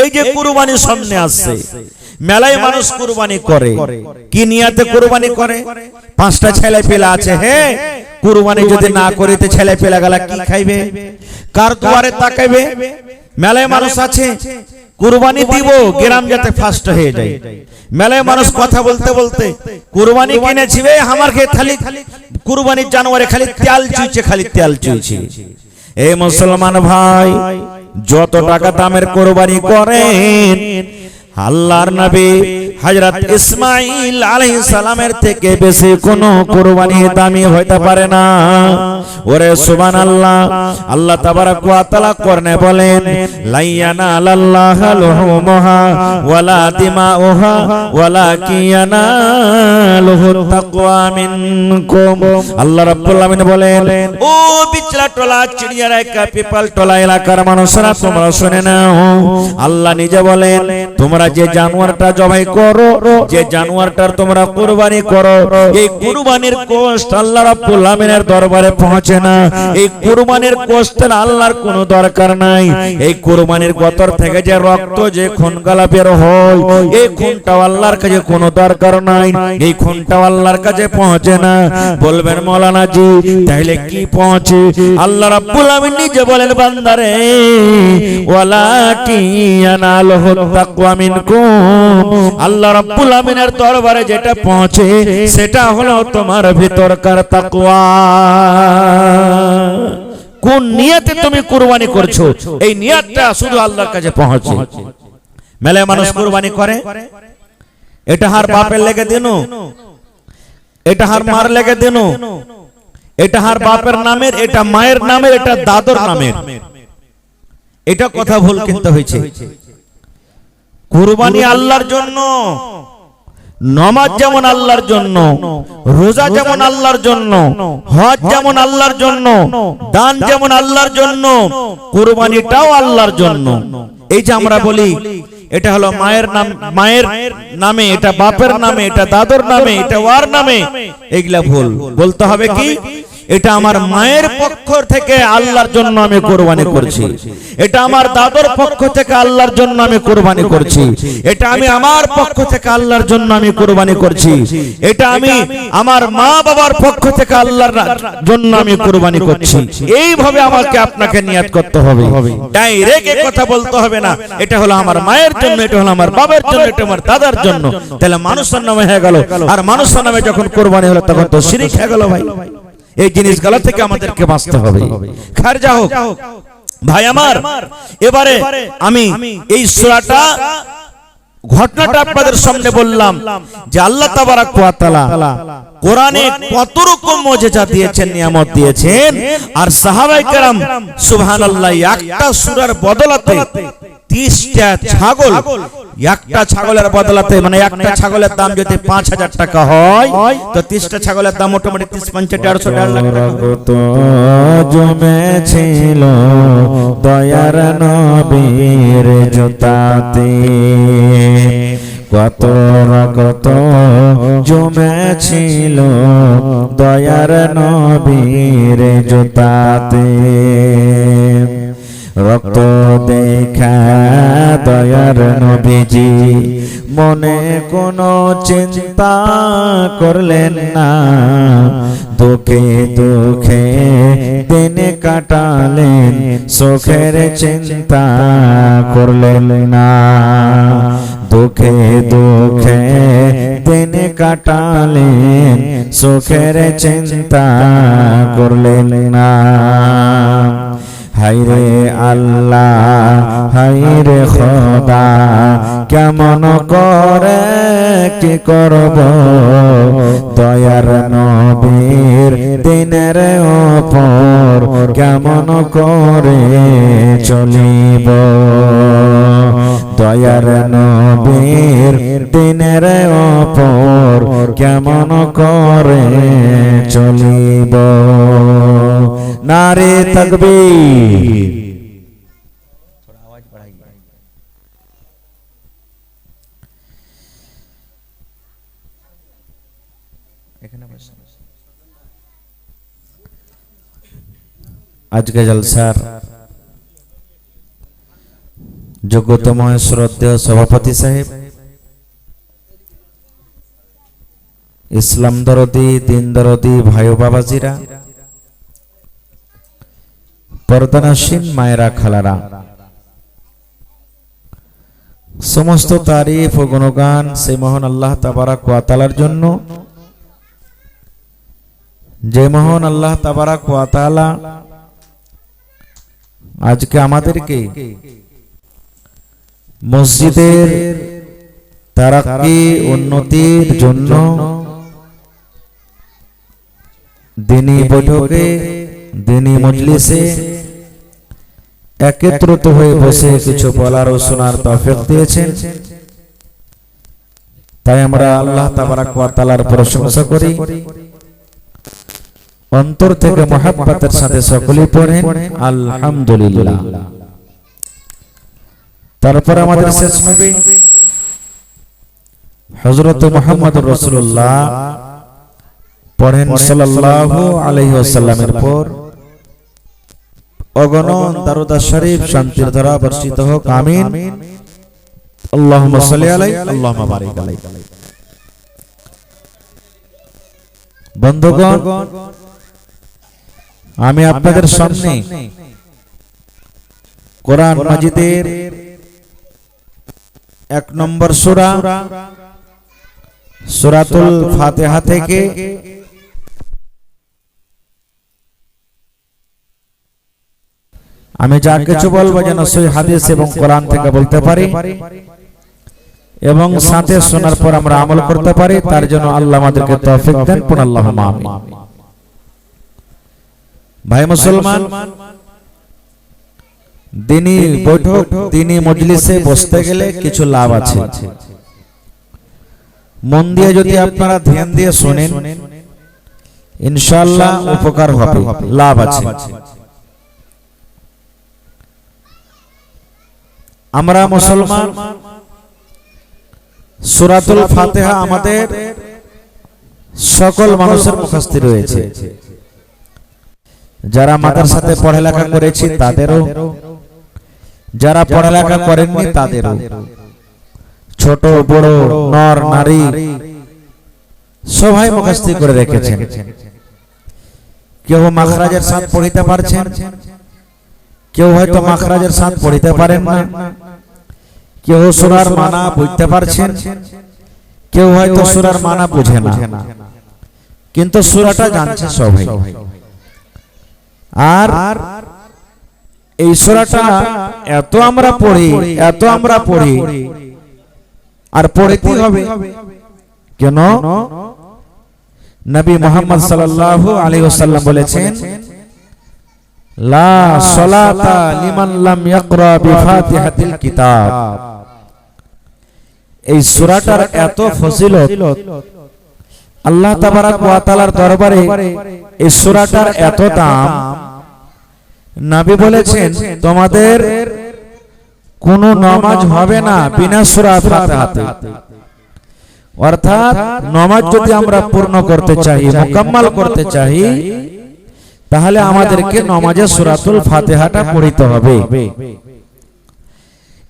এই যে কুরবানি সামনে আসছে, মেলায় মানুষ কুরবানি করে, কি নিয়তে কুরবানি করে? পাঁচটা ছেলে পেলে আছে, হে কুরবানি যদি না করিতে ছেলে পেলে গেলা কি খাইবে, কার দুয়ারে তাকাইবে? মেলায় মানুষ আছে কুরবানি দিব গ্রাম যাতে ফাস্ট হয়ে যায়। মেলায় মানুষ কথা বলতে বলতে কুরবানি কিনেছিবে আমার খেয়ে খালি কুরবানির জানুয়ারে খালি তেল চুইছে, খালি তেল চুইছে। এই মুসলমান ভাই, যত টাকা দামের কুরবানি করেন, আল্লাহর নবী হযরত ইসমাঈল আলাইহিস সালামের থেকে বেশি কোনো কুরবানি দামি হইতে পারে না। ওরে সুবহানাল্লাহ, আল্লাহ তাবারাক ওয়া তাআলা কোরআনে বলেন, লাইয়ানালাল্লাহু লুহুমুহা ওয়ালা দিমাউহা ওয়ালাকিন ইয়ানালুহুত তাকওয়া মিনকুম। আল্লাহ রাব্বুল আলামিন বলেন, ও বিচলা টলা চিড়িয়ারা পিপাল টলা এলাকার মানুষরা তোমরা শুনে নাও, আল্লাহ নিজে বলেন, তোমরা যে জানোয়ারটা জবাই করো, যে জানোয়ারটার তোমরা কুরবানি করো, এই কুরবানির গোশত আল্লাহ রাব্বুল আমিনের দরবারে পৌঁছে না। এই কুরবানির গোশতের আল্লাহর কোনো দরকার নাই। এই কুরবানির গোতর থেকে যে রক্ত, যে খুনগালা বের হয়, এই খুনটা আল্লাহর কাছে কোনো দরকার নাই। এই খুনটা আল্লাহর কাছে পৌঁছে না। বলবেন মাওলানা জি তাহলে কি পৌঁছে? আল্লাহ রাব্বুল আমিন নিজে বলেন, বান্দারে ওয়ালাকিন ইয়ানালুহুত তাকওয়া মিনকুম, আল্লাহ রাব্বুল আমিনের দরবারে যেটা পৌঁছে সেটা হলো তোমার ভিতরকার তাকওয়া। কোন নিয়তে তুমি কুরবানি করছো, এই নিয়তটা শুধু আল্লাহর কাছে পৌঁছে। মেলায় মানুষ কুরবানি করে, এটা হার বাপের লেগে দিনু, এটা হার মার লেগে দিনু, এটা হার বাপের নামের, এটা মায়ের নামের, এটা দাদর নামের। এটা কথা ভুল কিন্তু হয়েছে। কুরবানি আল্লাহর জন্য, নামাজ যেমন আল্লাহর জন্য, রোজা যেমন আল্লাহর জন্য, হজ যেমন আল্লাহর জন্য, দান যেমন আল্লাহর জন্য, কুরবানিটাও আল্লাহর জন্য। এই যে আমরা বলি এটা হলো মায়ের নাম, মায়ের নামে, এটা বাপের নামে, এটা দাদর নামে, এটা ওয়ার নামে, এগুলা ভুল। বলতে হবে কি, এটা আমার মায়ের পক্ষ থেকে আল্লাহর জন্য আমি কুরবানি করছি, এটা আমার দাদর পক্ষ থেকে আল্লাহর জন্য আমি কুরবানি করছি, এটা আমি আমার পক্ষ থেকে আল্লাহর জন্য আমি কুরবানি করছি, এটা আমি আমার মা বাবার পক্ষ থেকে আল্লাহর জন্য আমি কুরবানি করছি। এইভাবে আমাকে আপনাকে নিয়ত করতে হবে, ডাইরেক্ট কথা বলতে হবে না এটা হলো আমার মায়ের জন্য, এটা হলো আমার বাবার জন্য, এটা আমার দাদার জন্য। তাহলে মানুষের নামে হয়ে গেল, আর মানুষের নামে যখন কুরবানি হলো তখন তো শিরক হয়ে গেল। ভাই এই জিনিসগুলো থেকে আমাদেরকে বাঁচতে হবে। খারজা হোক ভাই আমার, এবারে আমি এই সূরাটা ঘটনাটা আপনাদের সামনে বললাম যে আল্লাহ তাবারাক ওয়া তাআলা কোরআনে কত রকম মুজিজা দিয়েছেন, নিয়ামত দিয়েছেন। আর সাহাবায়ে কেরাম সুবহানাল্লাহ একটা সূরার বদলাতে 30টা ছাগল, একটা ছাগলের বদলাতে, মানে একটা ছাগলের দাম যদি 5000 টাকা হয় তো 30টা ছাগলের দাম মোটামুটি 30 50 150 টাকা জমেছিল দয়ার নবীর জুতাতে, কত রক্ত জমেছিল দয়ার নবীর জুতাতে। রক্ত দেখা দয়ার নবীজি মনে কোনো চিন্তা করলেন না, দুঃখে দুঃখে দিন কাটালেন, সুখের চিন্তা করলেন না। দুঃখে দুঃখে দিন কাটালেন, সুখের চিন্তা করলেন না। হায়রে আল্লাহ হায়রে খোদা, কেমন করে কি করব দয়ার নবীর দিনের ওপর, কেমন করে চলিব দয়ার নবীর দিনের ওপর, কেমন করে চলিব। নারে তাকবীর। আজকে জলসার যোগ্যতম শ্রদ্ধেয় সভাপতি সাহেব, ইসলাম দরদি দিন দরদি ভাই ও বাবাজিরা, পর্দানাসীন মায়েরা খালারা, সমস্ত তারিফ ও গুণগান সেই মহান আল্লাহ তাবারাক ওয়া তাআলার জন্য, যে মহান আল্লাহ তাবারাক ওয়া তাআলা আজকে আমাদেরকে মসজিদের তারাক্কি উন্নতির জন্য দিনী বৈঠকে দিনী মজলিসে একত্রিত হয়ে বসে কিছু বলার ও শোনার তৌফিক দিয়েছেন। তাই আমরা আল্লাহ তাবারাক ওয়া তাআলার প্রশংসা করি, অন্তর থেকে মহব্বতের সাথে সকলেই পড়েন আলহামদুলিল্লাহ। তারপর আমাদের শেষ নবী হযরত মুহাম্মদুর রাসূলুল্লাহ পড়েন সাল্লাল্লাহু আলাইহি ওয়াসাল্লামের পর অগণন দরুদ শরীফ শান্তির ধারা বর্ষিত হোক, আমিন। আল্লাহুম্মা সাল্লি আলাইহি আল্লাহুম্মা বারিক আলাইহি। বন্ধুগণ, আমি আপনাদের সামনে কোরআন মাজিদের 1 নম্বর সূরা সূরাতুল ফাতিহা থেকে আমি যা কিছু বলবো যেন সহিহ হাদিস এবং কোরআন থেকে বলতে পারি এবং সাথে শোনার পর আমরা আমল করতে পারি, তার জন্য আল্লাহ আমাদেরকে তৌফিক দেন। পড়ুন আল্লাহুম্মা আমিন। ভাই মুসলমান, দিনী বৈঠক দিনী মজলিসে বসতে গেলে কিছু লাভ আছে। মন দিয়ে যদি আপনারা ধ্যান দিয়ে শুনেন, ইনশাআল্লাহ উপকার হবে, লাভ আছে। আমরা মুসলমান, সূরাতুল ফাতিহা আমাদের সকল মানুষের মুখস্থ রয়েছে। যারা মাদ্রাসাতে পড়ালেখা করেছি তাদেরও, যারা পড়ালেখা করেননি তাদেরও, ছোট বড় নর নারী সবাই মুখস্থ করে রেখেছেন। কেউ মাখরাজের সাথ পড়িতে পারছেন, কেউ হয়তো মাখরাজের সাথ পড়িতে পারেন না, কেউ সূরার মানা বুঝতে পারছেন, কেউ হয়তো সূরার মানা বুঝে না, কিন্তু সূরাটা জানছে সবাই। আর এই সূরাটা এত আমরা পড়ি আর পড়তে হবে কেন? নবী মুহাম্মদ সাল্লাল্লাহু আলাইহি ওয়াসাল্লাম বলেছেন, লা সালাতা লিমান লাম ইয়াকরা বিফাতিহাতিল কিতাব। এই সূরাটার এত ফজিলত, আল্লাহ তাবারাক ওয়া তাআলার দরবারে এই সূরাটার এত দাম। নবী বলেছেন, তোমাদের কোনো নামাজ হবে না বিনা সূরা ফাতিহাতে। অর্থাৎ নামাজ যদি আমরা পূর্ণ করতে চাই, মুকাম্মাল করতে চাই, তাহলে আমাদেরকে নামাজে সূরাতুল ফাতিহাটা পড়তে হবে।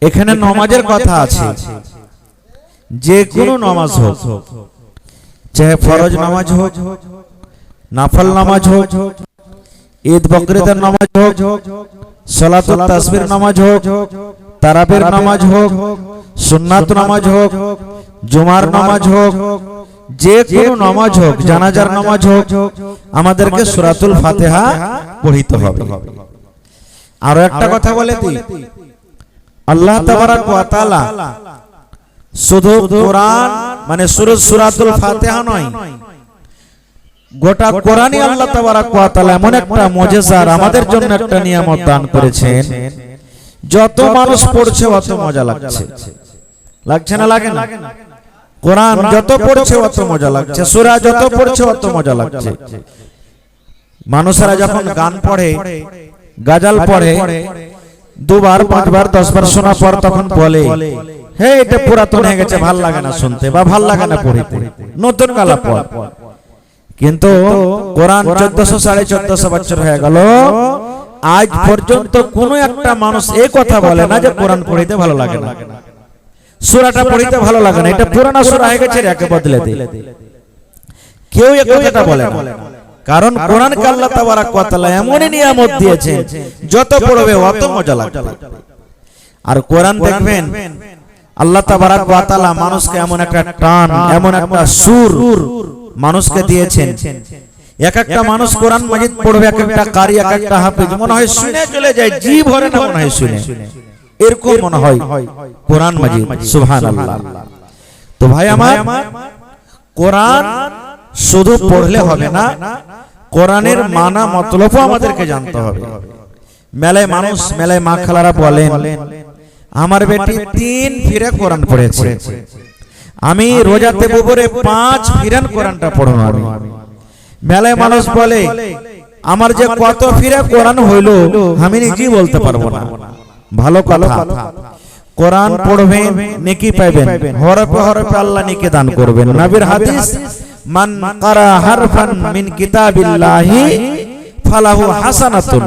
এখানে নামাজের কথা আছে, যে কোনো নামাজ হোক, চাহে ফরজ নামাজ হোক, নাফল নামাজ হোক, ঈদ বকরীদের নামাজ হোক, সালাতুত তাসবির নামাজ হোক, তারাবির নামাজ হোক, সুন্নাত নামাজ হোক, জুমার নামাজ হোক, যে কোনো নামাজ হোক, জানাজার নামাজ হোক, আমাদেরকে সূরাতুল ফাতিহা পড়তে হবে। আর একটা কথা বলে দিই, আল্লাহ তাবারাক ওয়া তাআলা শুধু কোরআন মানে সূরাতুল ফাতিহা নয়, গোটা কোরআনই আল্লাহ তাবারাক ওয়া তাআলা এমন একটা মুজিজার আমাদের জন্য একটা নিয়ামত দান করেছেন, যত মানুষ পড়ছে অত মজা লাগছে। লাগছে না? লাগে না? কোরআন যত পড়ছে অত মজা লাগছে, সূরা যত পড়ছে অত মজা লাগছে। মানুষেরা যখন গান পড়ে, গাজাল পড়ে, দুবার পাঁচবার 10 বার শোনার পর তখন বলে, হে এটা পুরাতন হয়ে গেছে, ভাল লাগে না শুনতে বা ভাল লাগে না পড়তে, নতুন গালা পড়। কিন্তু কোরআন 1400 1450 বছর হয়ে গেল, আজ পর্যন্ত কোন একটা মানুষ এই কথা বলে না যে কোরআন পড়িতে ভালো লাগে না, সূরাটা পড়িতে ভালো লাগে না, এটা পুরানো সূরা হয়ে গেছে, একে বদলে দে। কেউ এই কথাটা বলে না, কারণ কোরআনকে আল্লাহ তাবারক ওয়া তাআলা এমনই নিয়ামত দিয়েছেন, যত পড়বে অত মজা লাগবে। আর কোরআন দেখবেন আল্লাহ তাবারক ওয়া তাআলা মানুষকে এমন একটা টান, এমন একটা সুর মানুষকে দিয়েছেন। এক একটা মানুষ কোরআন মাজিদ পড়বে, এক একটা কারি, এক একটা হাফেজ, মনে হয় শুনে চলে যায়, জি ভরে না মনে হয় শুনে, এরকম মনে হয় কোরআন মাজিদ। সুবহানাল্লাহ। তো ভাই আমার, কোরআন শুধু পড়লে হবে না, কোরআনের মানা মতলবও আমাদেরকে জানতে হবে। মেলায় মানুষ, মেলায় মা খালারা বলেন, আমার বেটি 3 ফিরে কোরআন পড়েছে, আমি রোজাতে বুবরে 5 ফিরান কোরআনটা পড়ব। আমি মেলায় মানুষ বলে, আমার যে কত ফিরে কোরআন হইল আমি নিজেই বলতে পারবো না। ভালো কথা, কোরআন পড়বেন নেকি পাবেন, হরফে হরফে আল্লাহ নেকি দান করবেন। নবীর হাদিস, মান কারা হারফান মিন কিতাবিল্লাহি ফালাহু হাসানাতুন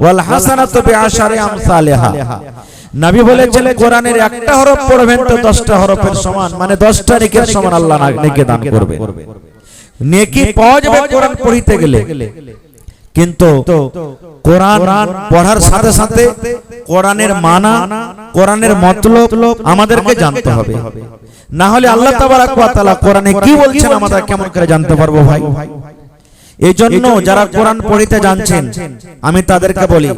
ওয়াল হাসানাতু বিআশারি আমসালিহা। নবী বলেছেন কোরআনের একটা হরফ পড়বেন তো 10টা হরফের সমান, মানে 10টা নেকির সমান আল্লাহ নেকি দান করবে। নেকি পাওয়া যাবে কোরআন পড়িতে গেলে, কিন্তু কোরআন পড়ার সাথে সাথে কোরআনের মানা, কোরআনের মতলব আমাদেরকে জানতে হবে। না হলে আল্লাহ তাবারক ওয়া তাআলা কোরআনে কি বলছেন আমরা কেমন করে জানতে পারবো ভাই? এই জন্য যারা কোরআন পড়িতে জানছেন, আমি তাদেরকে বলি,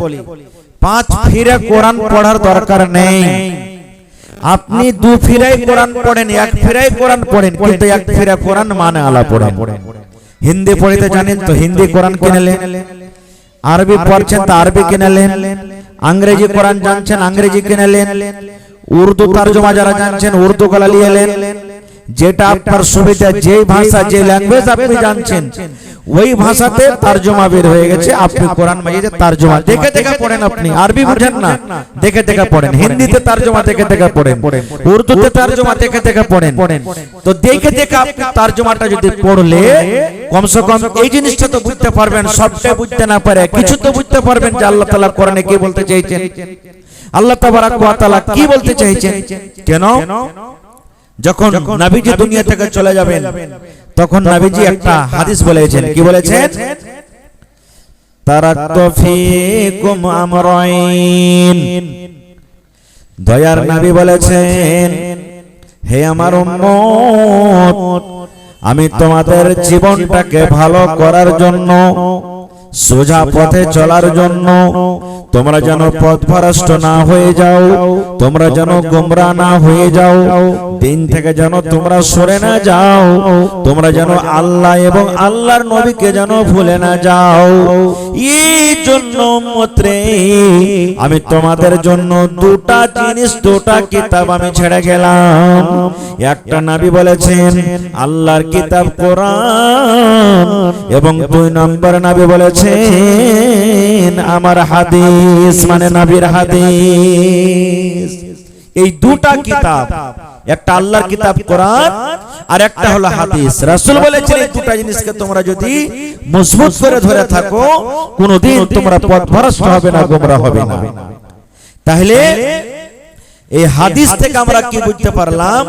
5 ফিরে কোরআন পড়ার দরকার নেই। আপনি 2 ফিরাই কোরআন পড়েন, 1 ফিরাই কোরআন পড়েন, কিন্তু 1 ফিরা কোরআন মানে আলা পড়েন। হিন্দি পড়িতে জানেন তো হিন্দি কোরআন কিনে নেন, আরবি পড়ছেন তো আরবি কিনে নেন, ইংরেজি কোরআন জানছেন ইংরেজি কিনে নেন, উর্দু তরজমা যারা জানছেন উর্দু গলা নিয়ে নেন। যেটা আপনার সুবিধা, যেই ভাষা, যে ল্যাঙ্গুয়েজ আপনি জানছেন ওই ভাষাতে তরজমা বের হয়ে গেছে, আপনি কোরআন মাজিদের তরজমা দেখে দেখে পড়েন। আপনি আরবি বুঝেন না, দেখে দেখে পড়েন, হিন্দিতে তরজমা দেখে দেখে পড়েন, উর্দুতে তরজমা দেখে দেখে পড়েন। তো দেখে দেখে আপনি তরজমাটা যদি পড়লে কমসে কম এই জিনিসটা তো বুঝতে পারবেন। সবটা বুঝতে না পারে কিছু তো বুঝতে পারবেন যে আল্লাহ তাআলা কোরআনে কি বলতে চাইছেন, আল্লাহ তাবারক ওয়া তাআলা কি বলতে চাইছেন। কেন? যখন নবীজি দুনিয়া থেকে চলে যাবেন তখন নবীজি একটা হাদিস বলেছেন, কি বলেছেন? তারাকতু ফীকুম আমরাইন। দয়ার নবী বলেছেন, হে আমার উম্মত, আমি তোমাদের জীবনটাকে ভালো করার জন্য, সোজা পথে চলার জন্য, তোমরা যেন পথভ্রষ্ট না হয়ে যাও, তোমরা যেন গোমরা না হয়ে যাও, দিন থেকে যেন তোমরা সরে না যাও, তোমরা যেন আল্লাহ এবং আল্লাহর নবীকে যেন ভুলে না যাও। এই জন্য উম্মতরে আমি তোমাদের জন্য 2টা জিনিস, 2টা কিতাব আমি ছেড়ে গেলাম। একটা নবী বলেছেন আল্লাহর কিতাব কোরআন, এবং 2 নম্বর নবী বলেছেন আমার হাদিস, মানে নবীর হাদিস। এই 2টা কিতাব, একটা আল্লাহর কিতাব কোরআন আর একটা হলো হাদিস। রাসূল বলেছেন এই 2টা জিনিসকে তোমরা যদি মজবুত করে ধরে থাকো, কোনোদিন তোমরা পথভ্রষ্ট হবে না, গোমরা হবে না। তাহলে এই হাদিস থেকে আমরা কি বুঝতে পারলাম?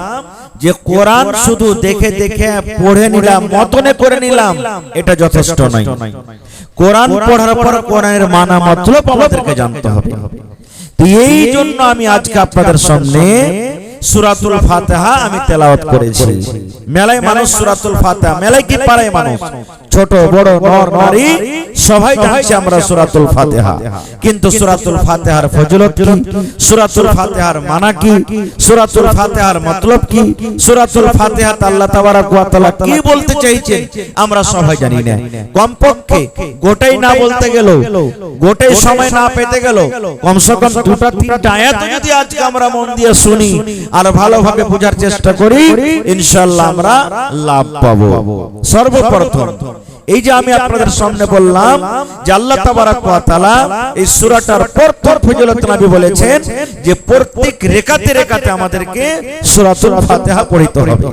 যে কোরআন শুধু দেখে দেখে পড়ে নিলাম, মতনে করে নিলাম, এটা যথেষ্ট নয়। কোরআন পড়ার পর কোরআনের মানা মতলব আমাদেরকে জানতে হবে। এই জন্য আমি আজকে আপনাদের সামনে সূরাতুল ফাতিহা আমি তেলাওয়াত করেছি। মেলায় মানুষ সূরাতুল ফাতিহা, মেলায় কি পারে মানুষ, ছোট বড় নর নারী সবাই জানছে আমরা সূরাতুল ফাতিহা। কিন্তু সূরাতুল ফাতিহার ফজিলত কি, সূরাতুল ফাতিহার মানা কি, সূরাতুল ফাতিহার মতলব কি, সূরাতুল ফাতিহাতে আল্লাহ তাবারক ওয়া তাআলা কি বলতে চাইছেন আমরা সবাই জানি না। কমপক্ষে গোটাই না বলতে গেল, গোটাই সময় না পেতে গেল, কমসে কম 2টা 3টা আয়াত যদি আজকে আমরা মন দিয়ে শুনি আর ভালোভাবে বোঝার চেষ্টা করি, ইনশাআল্লাহ আমরা লাভ পাবো। সর্বপ্রথম এই যে আমি আপনাদের সামনে বললাম যে আল্লাহ তাবারক ওয়া তাআলা এই সূরাটার প্রথম ফজিলত নবী বলেছেন যে প্রত্যেক রেকাতে রেকাতে আমাদেরকে সূরাতুল ফাতিহা পড়তে হবে।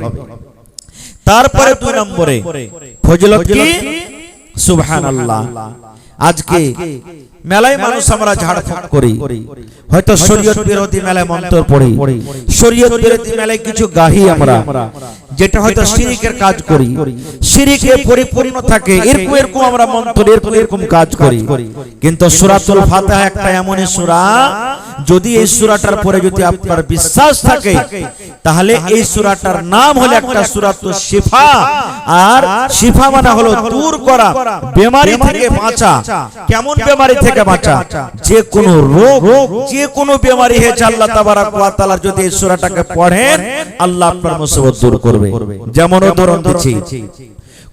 তারপরে 2 নম্বরে ফজিলত কি? সুবহানাল্লাহ। আজকে মেলায় মানুষ আমরা ঝাড়ফুঁক করি, হয়তো শরীয়ত বিরোধী মেলায় মন্ত্র পড়ি, শরীয়ত বিরোধী মেলায় কিছু গাহি আমরা, যেটা হয়তো শিরিকের কাজ করি, শিরিকে পরিপূর্ণ থাকে, এরকম এরকম আমরা মন্ত্র এরকম কাজ করি। কিন্তু সূরাতুল ফাতিহা একটা এমনই সূরা, যদি এই সূরাটার পরে যদি আপনার বিশ্বাস থাকে, তাহলে এই সূরাটার নাম হলো একটা সূরাতুশ শিফা। আর শিফা মানে হলো দূর করা, বেমারি থেকে বাঁচা। কেমন বেমারি থেকে বাঁচা? যে কোনো রোগ, যে কোনো বেমারি হয়েছে, আল্লাহ তাবারাক ওয়া তাআলা যদি এই সূরাটাকে পড়েন, আল্লাহ আপনার মুসিবত দূর করবে। যেমন উদাহরণ দিচ্ছি,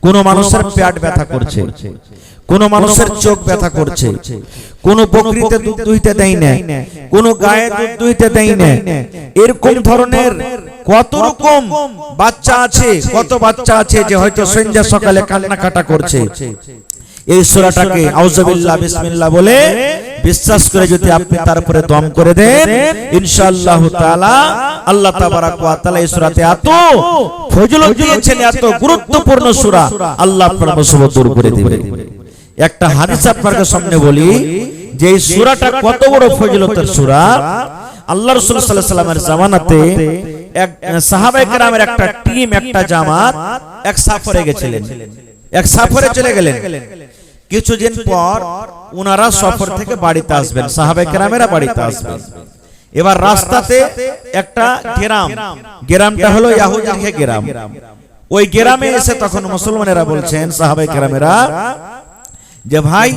কোন মানুষের পেট ব্যথা করছে, কোন মানুষের চোখ ব্যথা করছে, কোন বকরিতে দুধ দুইতে দেয় না, কোন গায়ে দুধ দুইতে দেয় না, এরকম ধরনের কত রকম বাচ্চা আছে, কত বাচ্চা আছে যে হয়তো সন্ধ্যা সকালে কান্নাকাটা করছে। এই সূরাটাকে আউযুবিল্লাহ বিসমিল্লাহ বলে বিশ্বাস করে যদি আপনি তারপরে দম করে দেন, ইনশাআল্লাহ তাআলা আল্লাহ তাবারাক ওয়া তাআলা এই সূরাতে এত ফজিলত দিয়েছেন, এত গুরুত্বপূর্ণ সূরা, আল্লাহ আপনার মুসিবত দূর করে দিবেন। একটা হাদিস আপনাদের সামনে বলি যে এই সূরাটা কত বড় ফজিলতের সূরা। আল্লাহ রাসূল সাল্লাল্লাহু আলাইহি ওয়াসাল্লামের জামানাতে এক সাহাবায়ে কেরামের একটা টিম, একটা জামাত এক সফরে গেছিলেন, এক সফরে চলে গেলেন। কিছুদিন পর ওনারা সফর থেকে বাড়িতে আসবেন, সাহাবায়ে কেরামেরা বাড়িতে আসবেন। এবার রাস্তাতে একটা গ্রাম, গ্রামটা হলো ইহুদির গ্রাম। ওই গ্রামে এসে তখন মুসলমানেরা বলছেন, সাহাবায়ে কেরামেরা, যে ভাই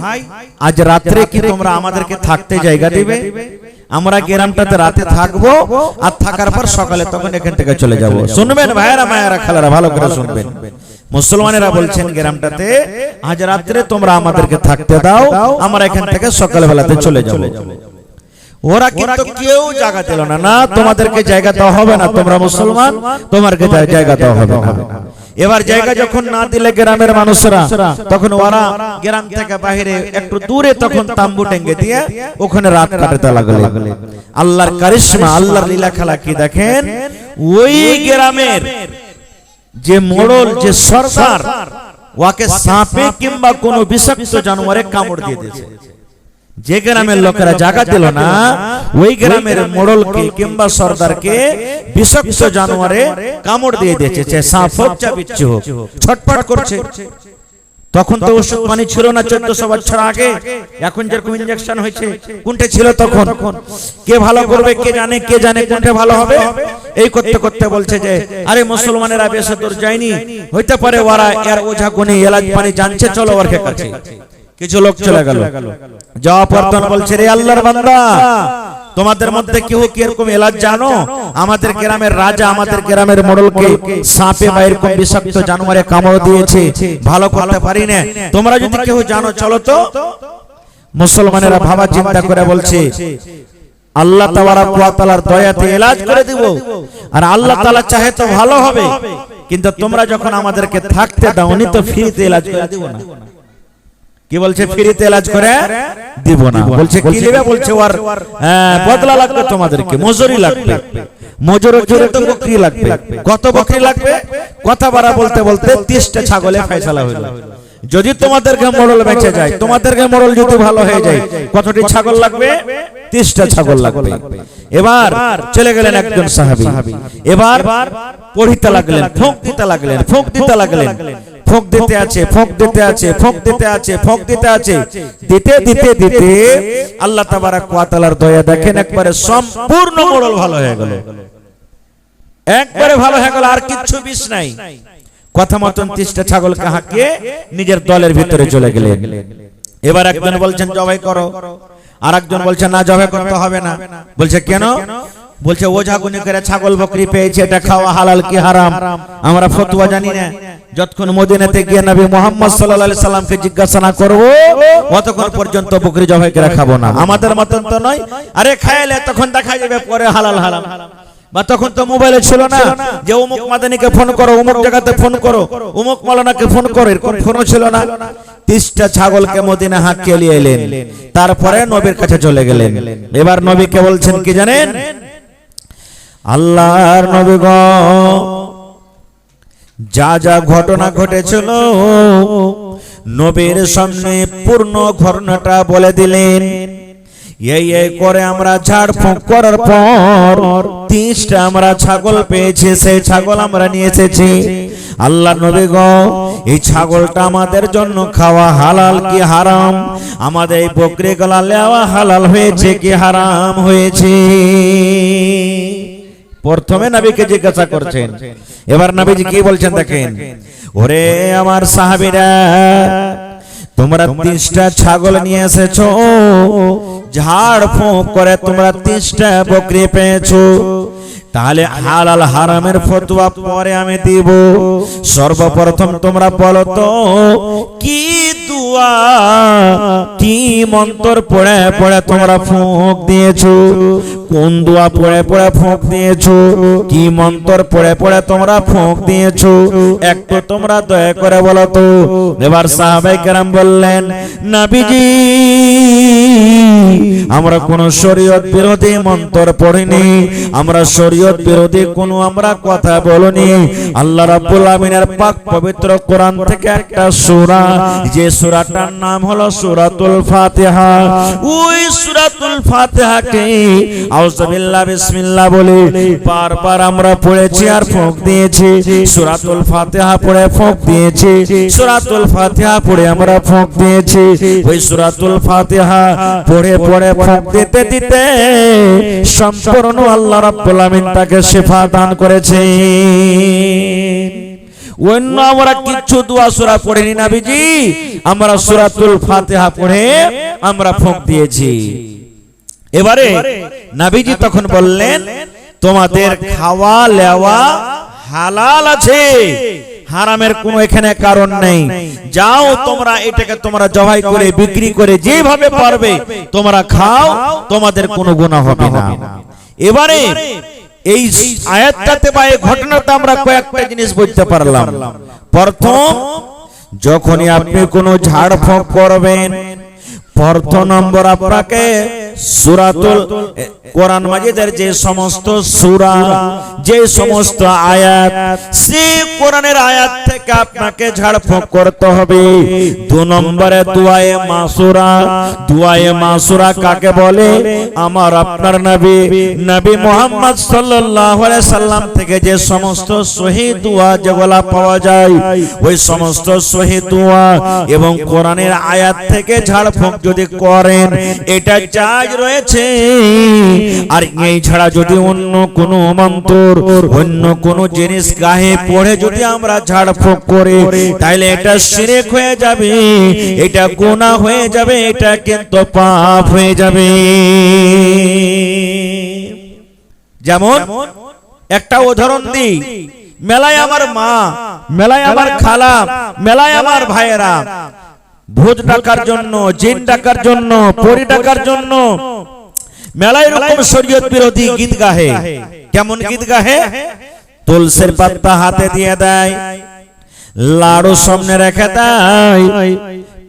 আজ রাত্রে কি তোমরা আমাদেরকে থাকতে জায়গা দিবে? আমরা গ্রামটাতে রাতে থাকবো, আর থাকার পর সকালে তখন এখান থেকে চলে যাব। শুনবেন ভাইরা মায়েরা খালারা, ভালো করে শুনবেন। মুসলমানেরা বলছেন গ্রামটাতে আজ রাত্রে তোমরা আমাদেরকে থাকতে দাও, আমরা এখান থেকে সকালবেলাতে চলে যাব। ওরা কিন্তু কেউ জায়গা দিল না, না তোমাদেরকে জায়গা দেওয়া হবে না, তোমরা মুসলমান, তোমাদেরকে জায়গা দেওয়া হবে না। এবার জায়গা যখন না দিলে গ্রামের মানুষরা, তখন ওরা গ্রাম থেকে বাইরে একটু দূরে তখন তাম্বু টেঙ্গে দিয়ে ওখানে রাত কাটাতে লাগলো। আল্লাহর কারিশমা, আল্লাহর লীলা খেলা কি দেখেন, ওই গ্রামের যে মোড়ল, যে সরদার, ওকে সাপে কিংবা কোনো বিষাক্ত জানোয়ারে কামড় দিয়ে দিয়েছে। যে গ্রামের লোকেরা জায়গা দিল না, ওই গ্রামের মোড়লকে কিংবা সরদারকে বিষাক্ত জানোয়ারে কামড় দিয়ে দিয়েছে। সাপ হোক চা বিচ্ছু হোক, ছটফট করছে। তখন তো ওষুধ পানি ছিল না, 1400 বছর আগে। এখন যেরকম ইনজেকশন হয়েছে, কোনটা ছিল তখন? কে ভালো করবে কে জানে, কে জানে কোনটা ভালো হবে। এই করতে করতে বলছে যে আরে মুসলমানেরা বেশি দূর যায়নি, হইতে পারে ওরা এর ওঝা গুনি এলাজ পানি জানছে, চলো ওর কাছে। কিছু লোক চলে গেল, যাওয়া পর তখন বলছে, রে আল্লাহর বান্দা, তোমাদের মধ্যে কেউ কি এরকম এলাজ জানো? আমাদের গ্রামের রাজা, আমাদের গ্রামের মোড়লকে সাপে বা এরকম বিষাক্ত জানোয়ারে কামড় দিয়েছে, ভালো করতে পারি না, তোমরা যদি কেউ জানো চলো তো। মুসলমানেরা ভাবা চিন্তা করে বলছে, আল্লাহ তাবারাক ওয়া তাআলার দয়াতে এলাজ করে দিব, আর আল্লাহ তাআলা চাহে তো ভালো হবে, কিন্তু তোমরা যখন আমাদেরকে থাকতে দাওনি তো ফ্রিতে এলাজ করে দিব না। কি বলছে? ফ্রিতে এলাজ করে দিব না। বলছে কি নেবে? বলছে ওর বদলা লাগবে, তোমাদেরকে মজুরি লাগবে, মজুরের জোরে তো বকরি লাগবে। কত বকরি লাগবে? কথা বাড়া বলতে বলতে 30টা ছাগলে ফয়সালা হলো। যদি তোমাদেরকে মোড়ল বেঁচে যায়, তোমাদেরকে মোড়ল যদি ভালো হয়ে যায়, কতটি ছাগল লাগবে? 30টা ছাগল লাগবে। এবার চলে গেলেন একজন সাহাবী, এবার পড়িতে লাগলেন, ফোঁক দিতে লাগলেন, ফোঁক দিতে লাগলেন, ফোঁক দিতে আছে, ফোঁক দিতে আছে, ফোঁক দিতে আছে, ফোঁক দিতে আছে, দিতে দিতে দিতে আল্লাহ তাবারাক ওয়া তাআলার দয়া দেখেন, একবারে সম্পূর্ণ মোড়ল ভালো হয়ে গেল, একবারে ভালো হয়ে গেল, আর কিচ্ছু বিষ নাই। কথা মতন 30টা ছাগলকে হাঁকিয়ে নিজের দলের ভিতরে চলে গেলেন। এবার একজন বলছেন জবাই করো, আর একজন বলছে না জবাই করতে হবে না। বলছে কেন? বলছে ওঝা গুনি করে ছাগল বকরি পেয়েছে, এটা খাওয়া হালাল কি হারাম আমরা ফতোয়া জানি না। যতক্ষণ মদিনাতে গিয়ে নবী মুহাম্মদ সাল্লাল্লাহু আলাইহি সাল্লামকে জিজ্ঞাসা না করব, ততক্ষণ পর্যন্ত বকরি জবাই করে খাবো না। আমাদের মতন তো নয়, আরে খাইলে তখন দেখা যাবে পরে হালাল হারাম। বা তখন তো মোবাইলে ছিল না যে অমুক মাদানিকে ফোন করো, অমুক জায়গাতে ফোন করো, অমুক মাওলানাকে ফোন করো, এরকম ফোনও ছিল না। 30টা ছাগলকে মদিনা হাঁকিয়ে নিয়ে এলেন, তারপরে নবীর কাছে চলে গেলেন। এবার নবীকে বলছেন কি জানেন? আল্লাহর নবী গো, যা যা ঘটনা ঘটেছিল নবীর সামনে পূর্ণ ঘটনাটা বলে দিলেন। এই করে আমরা ঝাড় ফুঁক করার পর 30টা আমরা ছাগল পেয়েছি, সেই ছাগল আমরা নিয়ে এসেছি। আল্লাহ নবী গো, এই ছাগলটা আমাদের জন্য খাওয়া হালাল কি হারাম? আমাদের এই বকরি গলা নেওয়া হালাল হয়েছে কি হারাম হয়েছে? প্রথমে নবীকে জিজ্ঞাসা করছেন। এবার নবীজি কি বলছেন দেখেন, ওরে আমার সাহাবীরা, তোমরা 30টা ছাগল নিয়ে এসেছো, ঝাড় ফুঁক করে তোমরা 30টা বকরি পেয়েছো, তাহলে হালাল হারামের ফতোয়া পরে আমি দিব। সর্বপ্রথম তোমরা বলো তো, কি দুয়া কি মন্ত্র পড়ে পড়ে তোমরা ফুঁক দিয়েছো? কোন দোয়া পড়ে পড়ে ফুঁক দিয়েছো? কি মন্ত্র পড়ে পড়ে তোমরা ফুঁক দিয়েছো? একটু তোমরা দয়া করে বলো তো। এবার সাহাবায়ে কেরাম বললেন, নবীজি আমরা কোন শরীয়ত বিরোধী মন্ত্র পড়িনি, আমরা শরীয়ত বিরোধী কোন আমরা কথা বলিনি। আল্লাহ রাব্বুল আমিনের পাক পবিত্র কোরআন থেকে একটা সূরা, যে সূরাটার নাম হলো সূরাতুল ফাতিহা, ওই সূরাতুল ফাতিহাকে আউযুবিল্লাহ বিসমিল্লাহ বলে বারবার আমরা পড়েছি আর ফুঁক দিয়েছি। সূরাতুল ফাতিহা পড়ে ফুঁক দিয়েছি, সূরাতুল ফাতিহা পড়ে আমরা ফুঁক দিয়েছি। ওই সূরাতুল ফাতিহা পড়ে পড়ে ফুঁক দিতে দিতে সম্পূর্ণ আল্লাহ রাব্বুল আমিন তাকে শিফা দান করেছে। অন্য আমরা কিছু দোয়া সূরা পড়িনি নবীজি, আমরা সূরাতুল ফাতিহা পড়ে আমরা ফুঁক দিয়েছি। এবারে নবীজি তখন বললেন, তোমাদের খাওয়া লেওয়া হালাল আছে, হারামের কোনো এখানে কারণ নেই। যাও তোমরা এটাকে তোমরা জবাই করে বিক্রি করে যেভাবে পারবে তোমরা খাও, তোমাদের কোনো গুনাহ হবে না। এবারে এই আয়াতটাতে বা এই ঘটনাতে আমরা কয়েকটা জিনিস বুঝতে পারলাম। প্রথম, যখনই আপনি কোনো ঝাড় ফুঁক করবেন, প্রথম নম্বর আপনাকে সূরাতুল কোরআন মাজিদের যে সমস্ত সূরা, যে সমস্ত আয়াত, সেই কোরআনের আয়াত থেকে আপনাকে ঝাড় ফুঁক করতে হবে। 2 নম্বরে দুআয়ে মাসুরা। দুআয়ে মাসুরা কাকে বলে? আমার আপনার নবী নবী মুহাম্মদ সাল্লাল্লাহু আলাইহি সাল্লাম থেকে যে সমস্ত সহিহ দোয়া যেগুলা পাওয়া যায়, ওই সমস্ত সহিহ দোয়া এবং কোরআনের আয়াত থেকে ঝাড় ফুঁক যদি করেন, এটা জায়েজ রয়েছে। আর এই ছাড়া যদি অন্য কোনো মন্ত্র, অন্য কোনো জিনিস গায়ে পড়ে যদি আমরা ঝাড় ফুঁক করি, তাহলে এটা শিরক হয়ে যাবে, এটা গুনাহ হয়ে যাবে, এটা কিন্তু পাপ হয়ে যাবে। যেমন একটা উদাহরণ দিই, মেলায় আমার মা, মেলায় আমার খালা, মেলায় আমার ভাইয়েরা ভূত ডাকার জন্য, জিন ডাকার জন্য, পরী ডাকার জন্য মেলায় এরকম শরীয়ত বিরোধী গীত গাহে। কেমন গীত গাহে? তুলসীর পাতা হাতে দিয়ে দেয়, লাড়ু সামনে রেখে দেয়,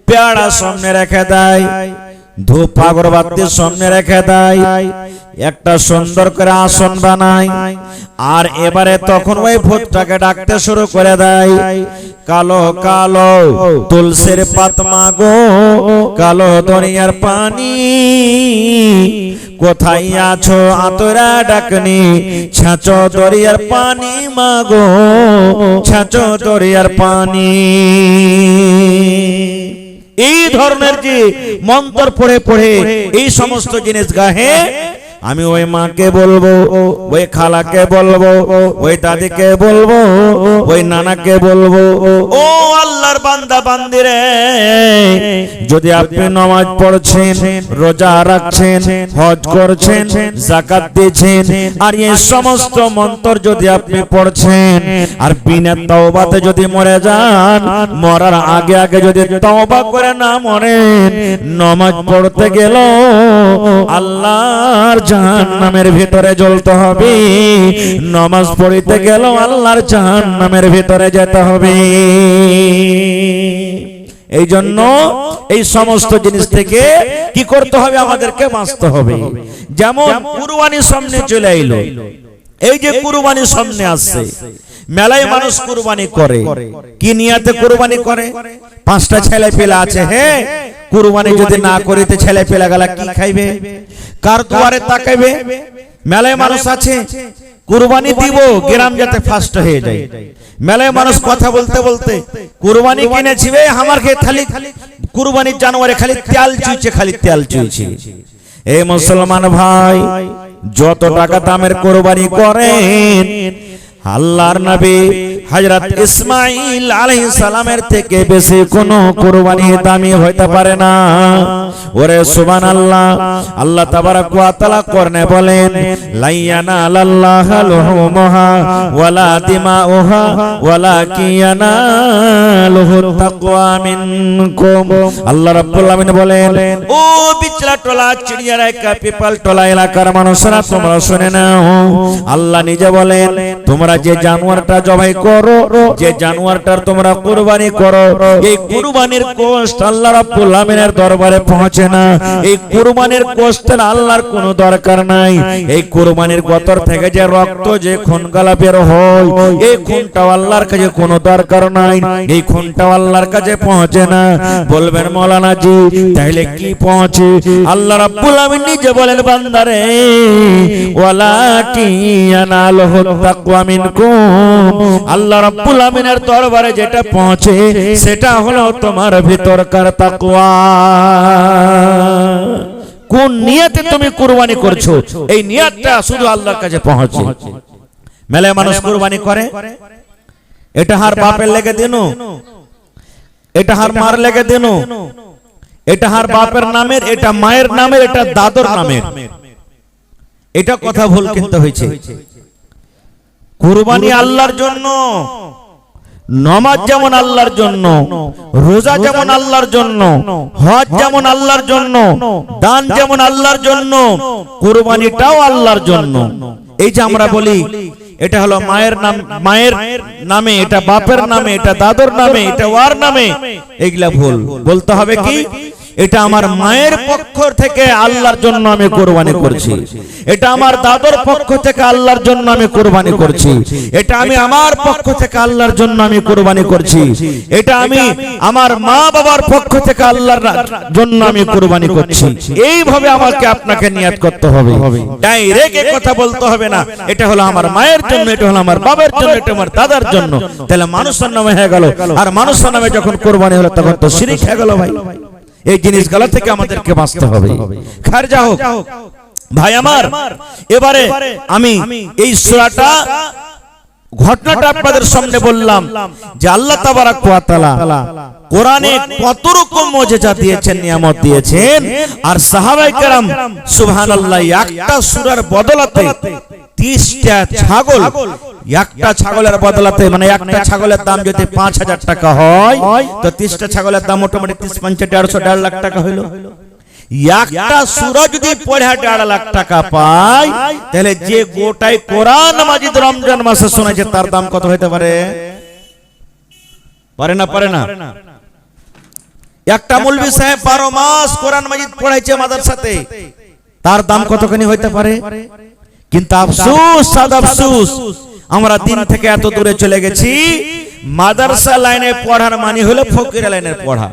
পেয়ারা সামনে রেখে দেয়, ধূপ আগরবাতি সামনে রেখে দেয়, একটা সুন্দর করে আসন বানায়, আর এবারে তখন ওই ভূতটাকে ডাকতে শুরু করে দেয়, কালো কালো তুলসীর পাতমা গো, কালো দরিয়ার পানি, কোথায় আছো আতরা ডাকনি, ছাঁচো দরিয়ার পানি মাগো, ছাঁচো দরিয়ার পানি। এই ধরনের যে মন্ত্র পড়ে পড়ে এই সমস্ত জিনিস গাহে, আমি ওই মাকে বলবো, ওই খালাকে বলবো, ওই দাদিকে বলবো, ওই নানাকে বলবো, ও আল্লাহর বান্দা বান্দিরে, যদি আপনি নামাজ পড়ছেন, রোজা রাখছেন, হজ করছেন, যাকাত দিচ্ছেন, আর এই সমস্ত মন্ত্র যদি আপনি পড়ছেন, আর বিনা তওবাতে যদি মরে যান, মরার আগে আগে যদি তওবা করে না মরেন, নামাজ পড়তে গেল আল্লাহর জাহান্নামের ভিতরে জ্বলতে হবে, নামাজ পড়তে গেল আল্লাহর জাহান্নামের ভিতরে যেতে হবে। এই জন্য এই সমস্ত জিনিস থেকে কি করতে হবে? আমাদেরকে বাঁচতে হবে। যেমন কুরবানি সামনে চলে এলো, এই যে কুরবানি সামনে আসছে, মেলায় মানুষ কুরবানি করে, কি নিয়াতে কুরবানি করে? পাঁচটা ছেলে পেলে আছে, হে কুরবানি যদি না করিতে ছেলে পেলে গেলা কি খাইবে? কার দুয়ারে তাকাইবে? মেলায় মানুষ আছে কুরবানি দিব গ্রাম যাতে ফাস্ট হয়ে যায়। মেলায় মানুষ কথা বলতে বলতে কুরবানি কিনেছি বে আমার খেয়ে খালি কুরবানির জানুয়ারে খালি তেল চুইছে, খালি তেল চুইছে। এই মুসলমান ভাই, যত টাকা দামের কুরবানি করেন, আল্লাহর নবী হযরত ইসমাঈল আলাইহিস সালামের থেকে বেশি কোনো কুরবানি দামি হইতে পারে না। ওরে সুবহানাল্লাহ, আল্লাহ তাবারাক ওয়া তাআলা কোরআনে বলেন, লাইয়ানালাল্লাহু লুহুমুহা ওয়ালা দিমাউহা ওয়ালাকিন ইয়ানালুহু তাকওয়া মিনকুম। আল্লাহ রাব্বুল আলামিন বলেন, ও বিচলা টলা চিড়িয়ার একা পিপাল টলা এলাকার মানুষরা তোমরা শুনে নাও, আল্লাহ নিজে বলেন, তোমরা যে জানোয়ারটা জবাই করো, যে জানোয়ারটার তোমরা কুরবানি করো, এই কুরবানির গোশত আল্লাহ রাব্বুল আমিনের দরবারে পৌঁছে না। এই কুরবানির গোশতের আল্লাহর কোনো দরকার নাই। এই কুরবানির গতর থেকে যে রক্ত, যে খুনগালা বের হয়, এই খুনটাও আল্লাহর কাছে কোনো দরকার নাই। এই খুনটাও আল্লাহর কাছে পৌঁছে না। বলবেন মাওলানা জি, তাহলে কি পৌঁছে? আল্লাহ রাব্বুল আমিন নিজে বলেন, বান্দারে ওয়ালাকিন ইয়ানালুহু তাকওয়া মিনকুম, আল্লাহ রাব্বুল আমিনের দরবারে যেটা পৌঁছে সেটা হলো তোমার ভিতরকার তাকওয়া। কোন নিয়তে তুমি কুরবানি করছো, এই নিয়তটা শুধু আল্লাহর কাছে পৌঁছে। মেলায় মানুষ কুরবানি করে, এটা হার বাপের লেগে দিনু, এটা হার মার লেগে দিনু, এটা হার বাপের নামের, এটা মায়ের নামের, এটা দাদর নামের। এটা কথা ভুল কিনতে হয়েছে। কুরবানি আল্লাহর জন্য, নামাজ যেমন আল্লাহর জন্য, রোজা যেমন আল্লাহর জন্য, হজ যেমন আল্লাহর জন্য, দান যেমন আল্লাহর জন্য, কুরবানিটাও আল্লাহর জন্য। এই যে আমরা বলি এটা হলো মায়ের নাম, মায়ের নামে, এটা বাপের নামে, এটা দাদর নামে, এটা ওয়ার নামে, এগুলা ভুল। বলতে হবে কি, এটা আমার মায়ের পক্ষ থেকে আল্লাহর জন্য আমি কুরবানি করছি, এটা আমার দাদর পক্ষ থেকে আল্লাহর জন্য আমি কুরবানি করছি, এটা আমি আমার পক্ষ থেকে আল্লাহর জন্য আমি কুরবানি করছি, এটা আমি আমার মা বাবার পক্ষ থেকে আল্লাহর জন্য আমি কুরবানি করছি। এইভাবে আমাকে আপনাকে নিয়ত করতে হবে, ডাইরেক্ট কথা বলতে হবে না এটা হলো আমার মায়ের জন্য, এটা হলো আমার বাবার জন্য, এটা আমার দাদার জন্য। তাহলে মানুষের নামে হয়ে গেল, আর মানুষের নামে যখন কুরবানি হলো তখন তো শিরক হয়ে গেল। ভাই, এই জিনিসগুলো থেকে আমাদেরকে বাঁচতে হবে। খারজা হোক ভাই আমার, এবারে আমি এই সূরাটা ঘটনাটা আপনাদের সামনে বললাম যে আল্লাহ তাবারাক ওয়া তাআলা কোরআনে কত রকম মুজিজা দিয়েছেন, নিয়ামত দিয়েছেন। আর সাহাবায়ে কেরাম সুবহানাল্লাহ, একটা সূরার বদলাতে 30টা ছাগল, একটা ছাগলের বদলাতে, মানে একটা ছাগলের দাম যদি 5000 টাকা হয়, তো 30টা ছাগলের দাম মোটামুটি 30 5 1.5 লাখ টাকা হইলো। একটা সূরা যদি পড়ে 1.5 লাখ টাকা পায়, তাহলে যে গোটাই কোরআন মাজিদ রমজান মাসে শোনাছে তার দাম কত হতে পারে? পারে না? পারে না? একটা মৌলভী সাহেব 12 মাস কোরআন মাজিদ পড়াইছে মাদ্রাসাতে, তার দাম কতখানি হইতে পারে? কিন্তু আফসোস, সাদ আফসোস, আমরা দিন থেকে এত দূরে চলে গেছি। মাদ্রাসা লাইনে পড়ার মানে হলো ফকির লাইনের পড়া।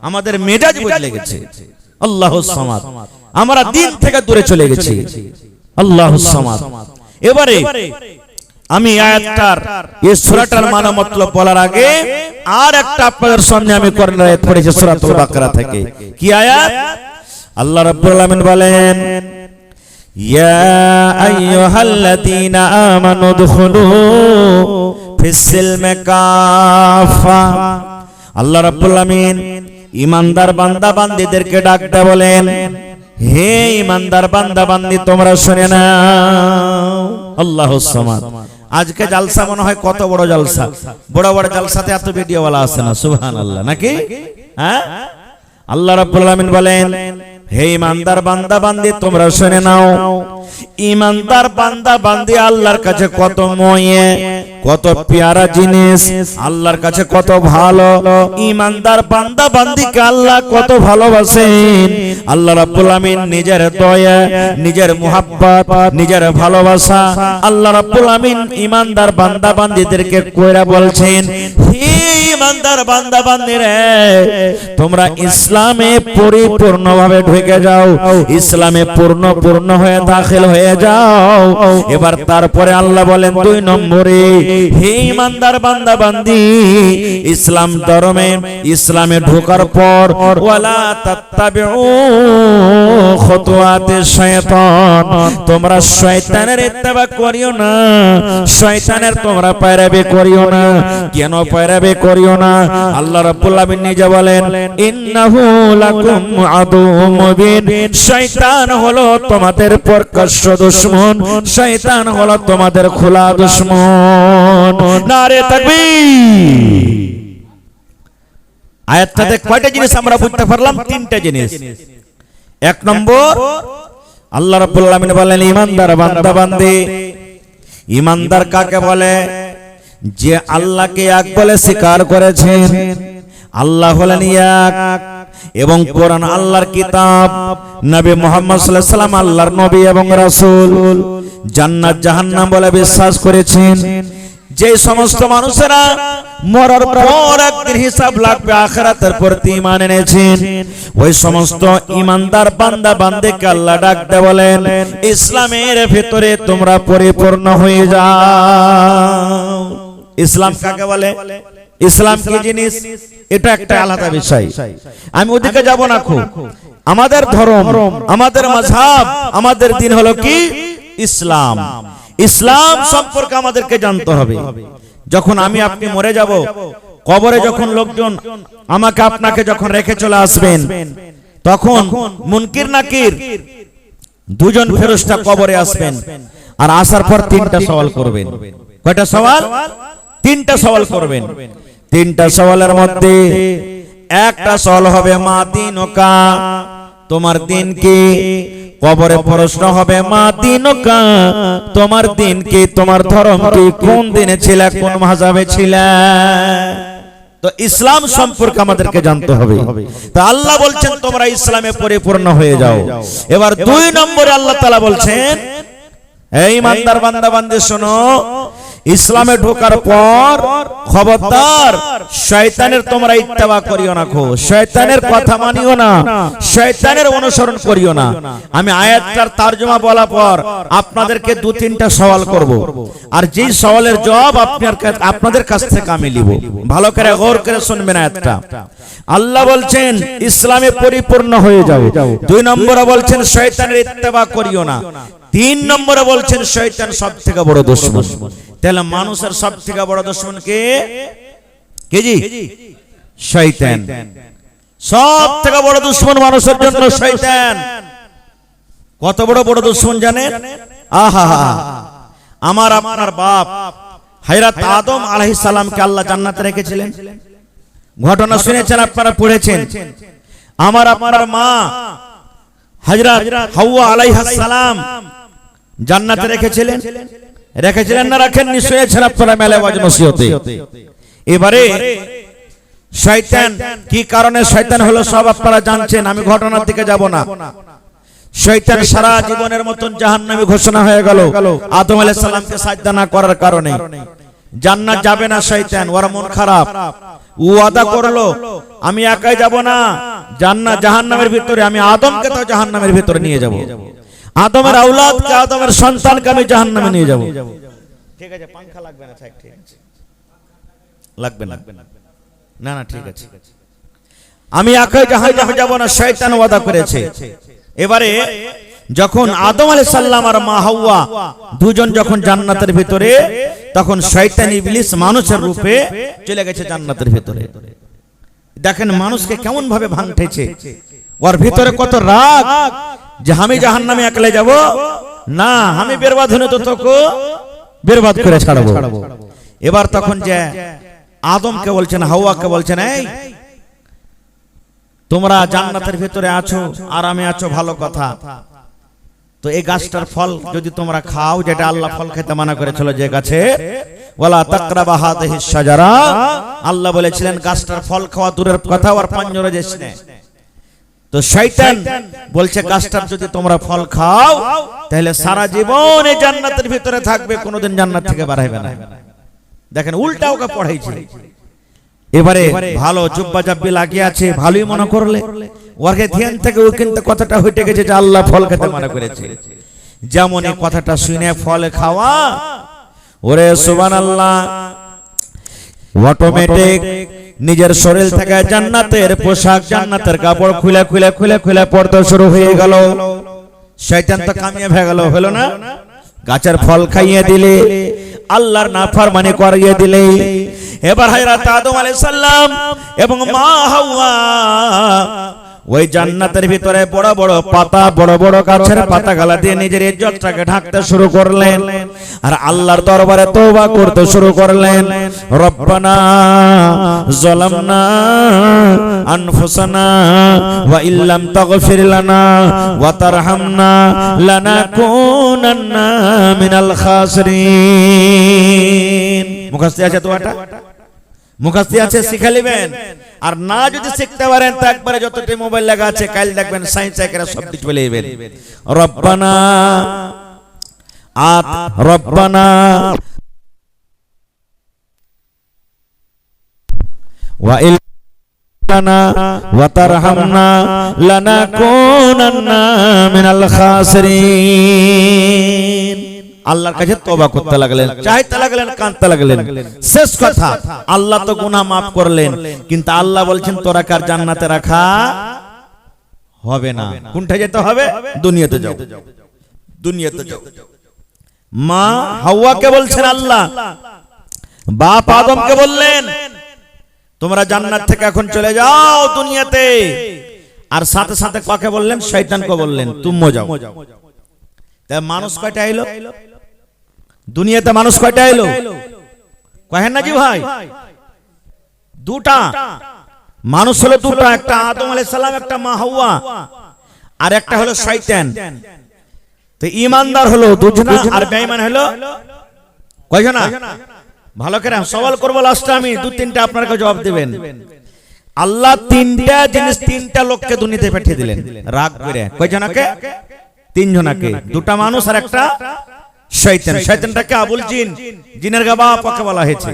আমাদের মেজাজ বদলে গেছে। আল্লাহুস সামাদ, আমরা দিন থেকে দূরে চলে গেছি। আল্লাহুস সামাদ। এবারে আমি আয়াতটার, এই সূরাটার মানে মতলব বলার আগে আর একটা আপনাদের সামনে আমি কোরআন আয়াত পড়েছি সূরাতুল বাকারা থেকে। কি আয়াত? আল্লাহ রাব্বুল আলামিন বলেন, ইয়া আইয়ুহাল্লাযীনা আমানু দুখুলু ফিস-সিলমি কাফা। আল্লাহ রাব্বুল আলামিন ঈমানদার বান্দা বান্দীদেরকে ডাকতে বলেন, হে ঈমানদার বান্দা বান্দী তোমরা শুনে নাও। আল্লাহুস সামাদ। আজকে জালসা মনে হয় কত বড় জালসা, বড় বড় জালসাতে এত ভিডিওওয়ালা আসে না, সুবহানাল্লাহ, নাকি? হ্যাঁ, আল্লাহ রাব্বুল আলামিন বলেন, হে ঈমানদার বান্দা বান্দী তোমরা শুনে নাও, ইমানদার বান্দা বান্দি আল্লাহর কাছে কত ময়ে, কত পেয়ারা জিনিস, আল্লাহর কাছে কত ভালো। ইমানদার বান্দা বান্দিকে আল্লাহ কত ভালোবাসেন। আল্লাহ রাব্বুল আমিন নিজের দয়া, নিজের মুহাব্বত, নিজের ভালোবাসা আল্লাহ রাব্বুল আমিন ইমানদার বান্দা বান্দিদেরকে কইরা বলছেন, হে ইমানদার বান্দা বান্দিরে, তোমরা ইসলামে পরিপূর্ণভাবে ঢুকে যাও, ইসলামে পূর্ণ হয়ে দাখিল হয়ে যাও। এবার তারপরে আল্লাহ বলেন 2 নম্বরে, হে ইমানদার বান্দা বান্দি, ইসলাম ধর্মে ইসলামে ঢোকার পর ওয়ালা তাত্তাবিউ খুতুওয়াতিশ শাইতান, তোমরা শয়তানের ইত্তেবা করিও না, শয়তানের তোমরা পয়রাবি করিও না। কেন পয়রাবি করিও না? আল্লাহ রাব্বুল আমিন নিজে বলেন, ইন্নাহু লাকুম আদুউম মুবিন, শয়তান হলো তোমাদের প্রকাশ্য দুশমন, শয়তান হলো তোমাদের খোলা দুশমন। নারে তাকবীর। আয়াতটাতে কয়টা জিনিস আমরা বুঝতে পারলাম? 3টা জিনিস। 1 নম্বর, আল্লাহ রাব্বুল আমিন বলেন ইমানদার বান্দা বান্দি। ইমানদার কাকে বলে? যে আল্লাহকে এক বলে স্বীকার করেছেন। আল্লাহ হলেন এক এবং কোরআন আল্লাহর কিতাব, নবী মুহাম্মদ সাল্লাল্লাহু আলাইহি ওয়াসাল্লাম আল্লাহর নবী এবং রাসূল, জান্নাত জাহান্নাম বলে বিশ্বাস করেছেন। যে সমস্ত মানুষেরা মরার পর একদিন হিসাব লাগবে আখিরাতের প্রতি ঈমান এনেছেন, ওই সমস্ত ঈমানদার বান্দা বান্দিকে আল্লাহ ডাকতে বলেন, ইসলামের ভিতরে তোমরা পরিপূর্ণ হয়ে যাও। ইসলাম কাকে বলে? ইসলাম কি জিনিস? এটা একটা আলাদা বিষয়, আমি ওদিকে যাব না। খুব আমাদের ধর্ম, আমাদের মাযহাব, আমাদের দিন হলো কি? ইসলাম। ইসলাম সম্পর্কে আমাদেরকে জানতে হবে। যখন আমি আপনি মরে যাব, কবরে যখন লোকজন আমাকে আপনাকে যখন রেখে চলে আসবেন, তখন মুনকির নাকির 2 জন ফেরেশতা কবরে আসবেন, আর আসার পর 3টা সওয়াল করবেন। কয়টা সওয়াল? 3টা সওয়াল করবেন। 3টা সওয়ালের মধ্যে একটা সওয়াল হবে মা দিনুকা, তোমার দিন কি? কবরে প্রশ্ন হবে মা দিনুকা, তোমার দিন কি, তোমার ধর্ম কি, কোন দিনে ছিলে, কোন মাযহাবে ছিলে। তো ইসলাম সম্পর্কে আমাদেরকে জানতে হবে। তো আল্লাহ বলছেন তোমরা ইসলামে পরিপূর্ণ হয়ে যাও। এবার 2 নম্বরে আল্লাহ তাআলা বলছেন, হে ইমানদার বান্দা বান্দি শোনো, ইসলামে ঢোকার পর খবরদার শয়তানের তোমরা ইত্তেবা করিও না, শয়তানের কথা মানিও না, শয়তানের অনুসরণ করিও না। আমি আয়াতটার তরজমা বলার পর আপনাদেরকে 2-3টা সওয়াল করব, আর যেই সওয়ালের জবাব আপনাদের কাছ থেকে আমি নিব। ভালো করে গৌর করে শুনবেন আয়াতটা। আল্লাহ বলছেন ইসলামে পরিপূর্ণ হয়ে যাও। 2 নম্বরে বলছেন শয়তানের ইত্তেবা করিও না। 3 নম্বরে বলছেন শয়তান সবথেকে বড় দুশমন। তাহলে মানুষের সবথেকে বড় দুশমন কে? কে জি? শয়তান। সবথেকে বড় দুশমন মানুষের জন্য শয়তান। কত বড় বড় দুশমন জানেন? আহা, আমার আপনার বাপ হযরত আদম আলাইহিস সালামকে আল্লাহ জান্নাতে রেখেছিলেন। ঘটনা শুনেছেন, আপনারা পড়েছেন। আমার আপনার মা হযরত হাওয়া আলাইহিস সালাম জান্নাতে রেখেছিলেন না রাখেননি? শুনেছেন আপনারা মেলা ওয়াজ নসিহতে। এবারে শয়তান কি কারণে শয়তান হলো সব আপনারা জানছেন, আমি ঘটনার দিকে যাব না। শয়তান সারা জীবনের মতন জাহান্নামী ঘোষণা হয়ে গেল আদম আলাইহিস সালামকে সাজদা না করার কারণে। জান্নাত যাবে না শয়তান, ওর মন খারাপ। ও ওয়াদা করলো আমি একাই যাব না জান্নাত জাহান্নামের ভিতরে, আমি আদমকে তো জাহান্নামের ভিতরে নিয়ে যাব, আদমের আওলাদকে, আদমের সন্তানকে আমি জাহান্নামে নিয়ে যাব। ঠিক আছে, পাঙ্খা লাগবে না? ঠিক আছে, লাগবে না? না না, ঠিক আছে। আমি একাই জাহান্নামে যাব না, শয়তান ওয়াদা করেছে। এবারে যখন আদম আলাইহিস সালাম আর মা হাওয়া 2 জন যখন জান্নাতের ভিতরে, তখন শয়তান ইবলিস মানুষের রূপে চলে গেছে জান্নাতের ভিতরে। দেখেন মানুষকে কেমন ভাবে ভাঙতেছে, ওর ভিতরে কত রাগ যে আমি জাহান্নামে একলা যাব না, আমি বরবাদ হলে তো তোকে বরবাদ করে ছাড়বো। এবার তখন যে আদমকে বলছেন, হাওয়াকে বলছেন, এই তোমরা জান্নাতের ভিতরে আছো, আরামে আছো, ভালো কথা, তো এই গাছটার ফল যদি তোমরা খাও, যেটা আল্লাহ ফল খেতে মানা করেছিল যে গাছে, ওয়ালা তাকরাবা হাযিহিস শাজারা, আল্লাহ বলেছিলেন গাছটার ফল খাওয়া দূরের কথা, আর পাঞ্জরে যাস না। তো শয়তান বলছে গাছটার যদি তোমরা ফল খাও তাহলে সারা জীবন এই জান্নাতের ভিতরে থাকবে, কোনোদিন জান্নাত থেকে বার হবে না। দেখেন উল্টা ওকে পড়াইছে। এবারে ভালো জুব্বা জাব্বি লাগিয়ে আছে, ভালোই মনে করলে ওকে ধ্যান থেকে ওই কিন্তু কথাটা হইতে গেছে যে আল্লাহ ফল খেতে মানা করেছে। যেমন এই কথাটা শুনে ফল খাওয়া, ওরে সুবহানাল্লাহ, অটোমেটিক নিজের শরীর থেকে জান্নাতের পোশাক, জান্নাতের কাপড় খুলে খুলে খুলে খুলে পড়তে শুরু হয়ে গেল। শয়তান তো কামিয়ে হয়ে গেল, হলো না? গাছের ফল খাইয়ে দিলে, আল্লাহর নাফরমানি করিয়ে দিলে। এবার হযরত আদম আলাইহিস সালাম এবং মা হাওয়া ওই জান্নাতের ভিতরে বড় বড় পাতা, বড় বড় গাছের পাতা গালা দিয়ে নিজের ইজ্জতটাকে ঢাকতে শুরু করলেন, আর আল্লাহর দরবারে তওবা করতে শুরু করলেন। রব্বানা যালামনা আনফুসানা ওয়া ইল্লাম তাগফির লানা ওয়া তারহামনা লানাকুনান্না মিনাল খাসিরিন। মুখস্থ আছে দোয়াটা? মুখস্থ আছে, শিখে নেবেন। আর না যদি শিখতে পারেন তো একবারে যতটি মোবাইল লাগা আছে কাল দেখবেন সায়েন্স একেরা সব কিছু বলে দিবেন। রব্বানা রব্বানা ওয়া ইল্লানা ওয়া তারহামনা লানাকুনান্না মিনাল খাসিরিন। আল্লাহর কাছে তওবা করতে লাগলেন, চাইতে লাগলেন, কাঁদতে লাগলেন। শেষ কথা, আল্লাহ তো গুনাহ মাফ করলেন, কিন্তু আল্লাহ বলছেন তোরা কার জান্নাতে রাখা হবে না। কোনটা যেতে হবে? দুনিয়াতে যাও, দুনিয়াতে যাও। মা হাওয়াকে বলছেন আল্লাহ, বাপ আদমকে বললেন তোমরা জান্নাত থেকে এখন চলে যাও দুনিয়াতে। আর সাথে সাথে কাকে বললেন? শয়তানকে বললেন তুমিও যাও। তা মানুষ কয়টা এলো দুনিয়াতে? মানুষ কয়টা এলো কহেন না জি ভাই? দুটা মানুষ হলো, দুটা। একটা আদম আলাইহিস সালাম, একটা মা হাওয়া, আর একটা হলো শয়তান। তো ঈমানদার হলো দুজনা, আর বেঈমান হলো কয়জনা? ভালো করে সওয়াল করব লাস্টে আমি, দু তিনটা আপনারা জবাব দিবেন। আল্লাহ তিনটা জিনিস, তিনটা লোককে দুনিয়াতে পাঠিয়ে দিলেন রাগ করে। কয়জনাকে? তিনজনাকে, দুটা মানুষ আর একটা শয়তান। শয়তানটাকে আবুল জিন, জিনের বাপ ওকে বলা হয়েছে।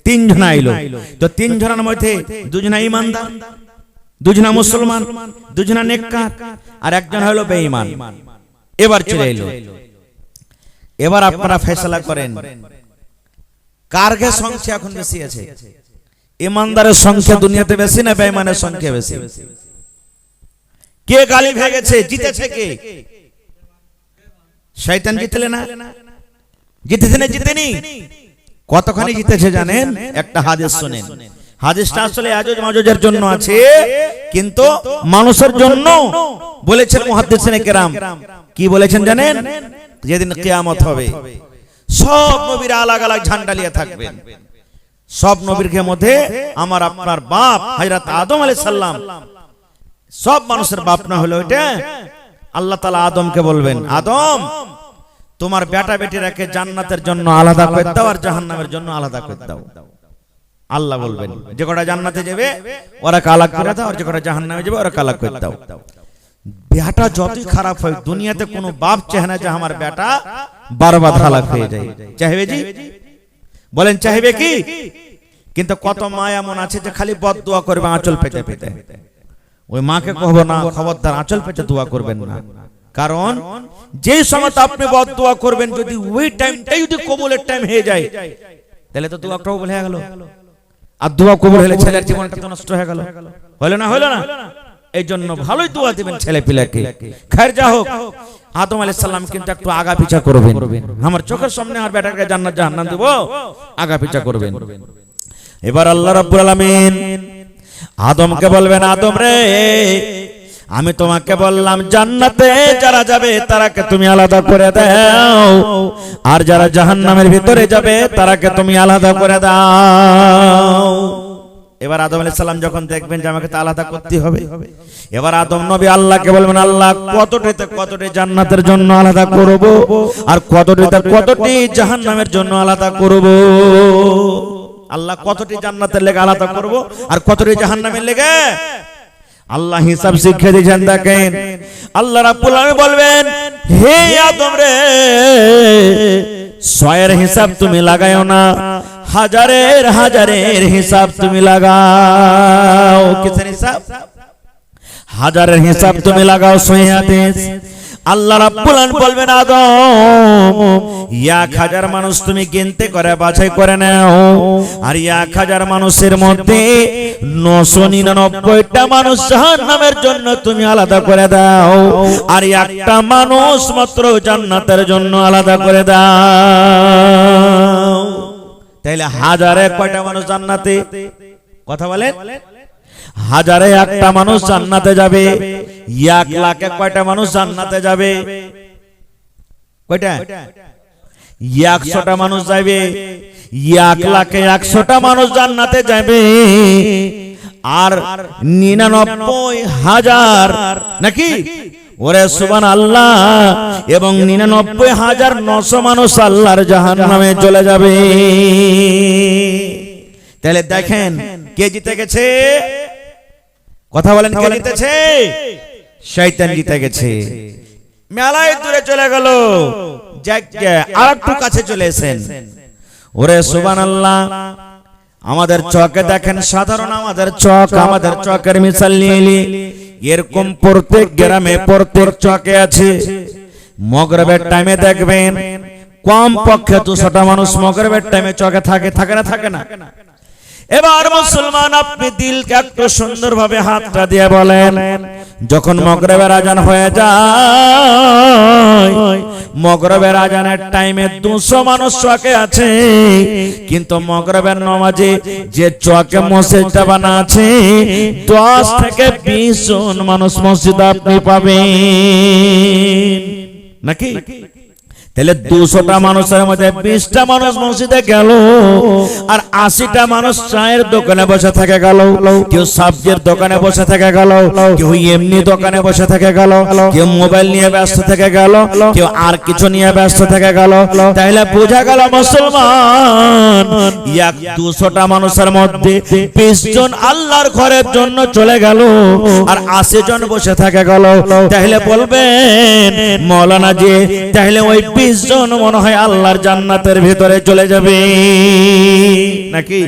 তিনজনা আইলো। তো তিনজনের মধ্যে দুজনা ঈমানদার, দুজনা মুসলমান, দুজনা নেককার, আর একজন হলো বেঈমান। এবার চলে এলো। এবার আপনারা ফয়সালা করেন কার গে সংখ্যা এখন বেশি আছে? ঈমানদারের সংখ্যা দুনিয়াতে বেশি না বেঈমানের সংখ্যা বেশি? কে গালিব হয়ে গেছে? জিতেছে কে? শয়তান জিতলে না? জিতেছে না? জিতেনি? কতখানি জিতেছে জানেন? একটা হাদিস শুনেন। হাদিসটা আসলে আজজ মাজজের জন্য আছে, কিন্তু মানুষের জন্য বলেছেন মুহাদ্দিসিনে কেরাম। কি বলেছেন জানেন? যেদিন কিয়ামত হবে সব নবীরা আলাদা আলাদা ঝান্ডা নিয়ে থাকবেন। সব নবীর মধ্যে আমার আপনার বাপ হযরত আদম আলাইহিস সালাম, সব মানুষের বাপ না হলো ওইটা। আল্লাহ তাআলা আদমকে বলবেন, আদম তোমার বেটা বেটিরাকে জান্নাতের জন্য আলাদা করে দাও আর জাহান্নামের জন্য আলাদা করে দাও। আল্লাহ বলবেন যে কটা জান্নাতে যাবে ওরা আলাদা করে দাও, আর যে কটা জাহান্নামে যাবে ওরা আলাদা করে দাও। বেটা যতই খারাপ হয়, দুনিয়াতে কোনো বাপ চায় না যে আমার বেটা বারবার হালাক হয়ে যায়। চাইবে জি? বলেন চাইবে কি? কিন্তু কত মা এমন আছে যে খালি বদদুয়া করবে আঁচল পেতে পেতে। ওই মাকে কহবো না, খবরদার আঁচল পেতে দোয়া করবেন না। কারণ যে সময় আপনি বদদুয়া করবেন, যদি ওই টাইমটাই যদি কবুলের টাইম হয়ে যায়, তাহলে তো দোয়া কবুল হয়ে গেল। আর দোয়া কবুল হলে ছেলের জীবনটা তো নষ্ট হয়ে গেল। হলো না? হলো না? এই জন্য ভালোই দোয়া দিবেন ছেলে পিলাকে। খায়ের যা হোক, আদম আলাইহিস সালাম কিন্তু একটু আগা পিছা করবেন। আমার চোখের সামনে আর বেটাকে জান্নাত জাহান্নাম দেব, আগা পিছা করবেন। এবার আল্লাহ রাব্বুল আলামিন আদমকে বলবেন, আদম রে, আমি তোমাকে বললাম জান্নাতে যারা যাবে তারাকে তুমি আলাদা করে দাও, আর যারা জাহান্নামের ভিতরে যাবে তারাকে তুমি আলাদা করে দাও। এবার আদম আলাইহিস সালাম যখন দেখবেন যে আমাকে তো আলাদা করতে হবে, এবার আদম নবী আল্লাহকে বলবেন, আল্লাহ কতটি জান্নাতের জন্য আলাদা করব আর কতটি জাহান্নামের জন্য আলাদা করব। আল্লাহ কতটি জান্নাতের লেগে আলাদা করব আর কতটি জাহান্নামের লেগে আল্লাহ হিসাব শিখিয়ে দিয়েছেন। দেখেন আল্লাহ রাব্বুল আলামিন বলবেন, হে আদম রে, 100-এর হিসাব তুমি লাগাইও না, হাজারের হিসাব তুমি লাগাও। কিসের হিসাব? হাজারের হিসাব তুমি লাগাও। সহিহ হাদিস আল্লাহ রাব্বুল আলামিন বলবেন, আদম 1000 মানুষ তুমি গিনতে করে বাছাই করে নাও, আর 1000 মানুষের মধ্যে 999টা মানুষ জাহান্নামের জন্য তুমি আলাদা করে দাও, আর একটা মানুষ মাত্র জান্নাতের জন্য আলাদা করে দাও। তাইলে হাজারে কয়টা মানুষ জান্নাতে? কথা বলেন। হাজারে একটা মানুষ জান্নাতে যাবে, 1 লাখে কয়টা মানুষ জান্নাতে যাবে? কয়টা? 100টা মানুষ যাবে। 1 লাখে 100টা মানুষ জান্নাতে যাবে, আর 99,000 নাকি? ওরে সুবহানাল্লাহ। এবং 99,900 মানুষ আল্লাহর জাহান্নামে চলে যাবে। তাহলে দেখেন কে জিতে গেছে? কথা বলেন, কে জিতেছে? শয়তান জিতে গেছে। মেলায় দূরে চলে গেল, আর একটু কাছে চলে এসেন। ওরে সুবহানাল্লাহ। আমাদের চকে দেখেন, সাধারণ আমাদের চক, আমাদের চকের মিসাল নিয়ে এরকম প্রত্যেক গ্রামে প্রত্যেক চকে আছে। মগরিবের টাইমে দেখবেন কম পক্ষে 200টা মানুষ মগরিবের টাইমে চকে থাকে না? এবার মুসলমান, আপনি দিলকে একটু সুন্দরভাবে হাতটা দিয়ে বলেন, যখন মগরিবের আজান হয়ে যায়, মগরিবের আজানের টাইমে 200 মানুষ চকে আছে, কিন্তু মগরিবের নামাজে যে চকে মসজিদটা বানা আছে 10 থেকে 20 জন মানুষ মসজিদ আপনি পাবেন নাকি? তাহলে 200টা মানুষের মধ্যে 20টা মানুষ মসজিদে গেল, আর 80টা মানুষ চায়ের দোকানে বসে থেকে গেল, কেউ সবজির দোকানে বসে থেকে গেল, কেউ এমনি দোকানে বসে থেকে গেল, কেউ মোবাইল নিয়ে ব্যস্ত থেকে গেল, কেউ আর কিছু নিয়ে ব্যস্ত থেকে গেল। তাহলে বোঝা গেল মুসলমান, 200টা মানুষের মধ্যে 20 জন আল্লাহর ঘরের জন্য চলে গেল, আর 80 জন বসে থেকে গেল। তাহলে বলবেন মাওলানা জি, তাহলে ওই 20 জন মনে হয় আল্লাহর জান্নাতের ভিতরে চলে যাবে নাকি?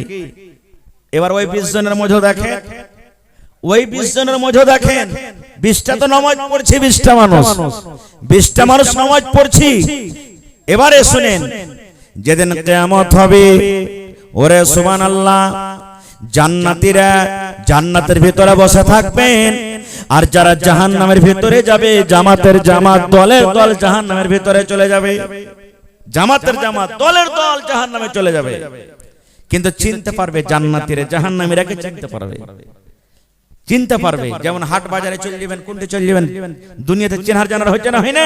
এবার ওই 20 জনের মধ্যে দেখেন, ওই 20 জনের মধ্যে দেখেন 20টা তো নামাজ পড়ছে, 20টা মানুষ নামাজ পড়ছি। এবারে শুনেন, যেদিন কিয়ামত হবে, ওরে সুবহানাল্লাহ, জান্নাতীরা জান্নাতের ভিতরে বসে থাকবেন, আর যারা জাহান্নামের ভিতরে যাবে, জামাতের জামাত, দলের দল জাহান্নামের ভিতরে চলে যাবে। জামাতের জামাত, দলের দল জাহান্নামে চলে যাবে। কিন্তু চিনতে পারবে জান্নাতীরা জাহান্নামীরাকে চিনতে পারবে। যেমন হাট বাজারে চলে যাবেন, কোনটা চলে যাবেন, দুনিয়াতে চেনার জানার হচ্ছে না, হয় না?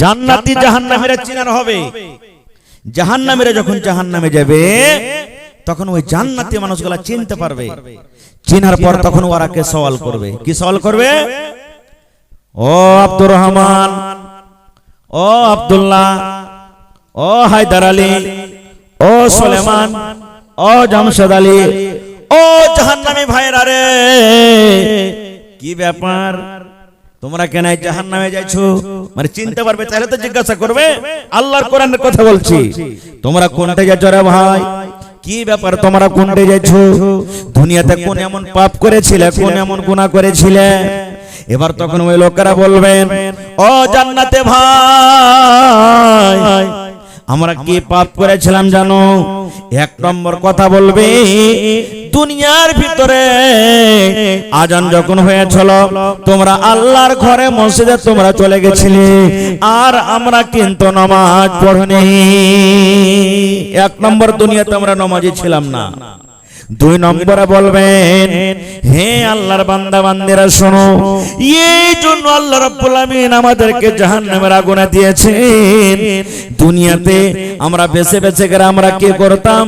জান্নাতী জাহান্নামীরা চেনার হবে। জাহান্নামীরা যখন জাহান্নামে যাবে, তখন ওই জান্নাতী মানুষগুলা চিনতে পারবে। চিনার পর তখন ওরা কে সওয়াল করবে? কি সওয়াল করবে? ও আব্দুর রহমান, ও আব্দুল্লাহ, ও হায়দার আলী, ও সুলেমান, ও জামশেদ আলী, ও জাহান্নামী ভাইরা রে, কি ব্যাপার, তোমরা কেন জাহান্নামে যাইছো? মানে চিনতে পারবে, তাহলে তো জিজ্ঞাসা করবে। আল্লাহর কোরআনের কথা বলছি, তোমরা কোনটা যাচ্ছ রে ভাই? কি ব্যাপার, তোমরা কোনটা যাচ্ছ? দুনিয়াতে কোন এমন পাপ করেছিলে, কোন এমন গুনাহ করেছিলে? এবার তখন ওই লোকেরা বলবেন, ও জান্নাতে ভাই, আমরা কি পাপ করেছিলাম জানো? 1 নম্বর কথা বলবে, দুনিয়ার ভিতরে আজান যখন হয়েছিল, তোমরা আল্লাহর ঘরে মসজিদে তোমরা চলে গেছিলে, আর আমরা কিন্তু নামাজ পড়িনি। 1 নম্বর, দুনিয়াতে আমরা নামাজি ছিলাম না। দুই নম্বরে বলবেন, হে আল্লাহর বান্দা বান্দিরা শোনো, এই জন্য আল্লাহ রাব্বুল আমিন আমাদেরকে জাহান্নামের আগুনে দিয়েছেন। দুনিয়াতে আমরা বেঁচে বেঁচে গেলে আমরা কি করতাম?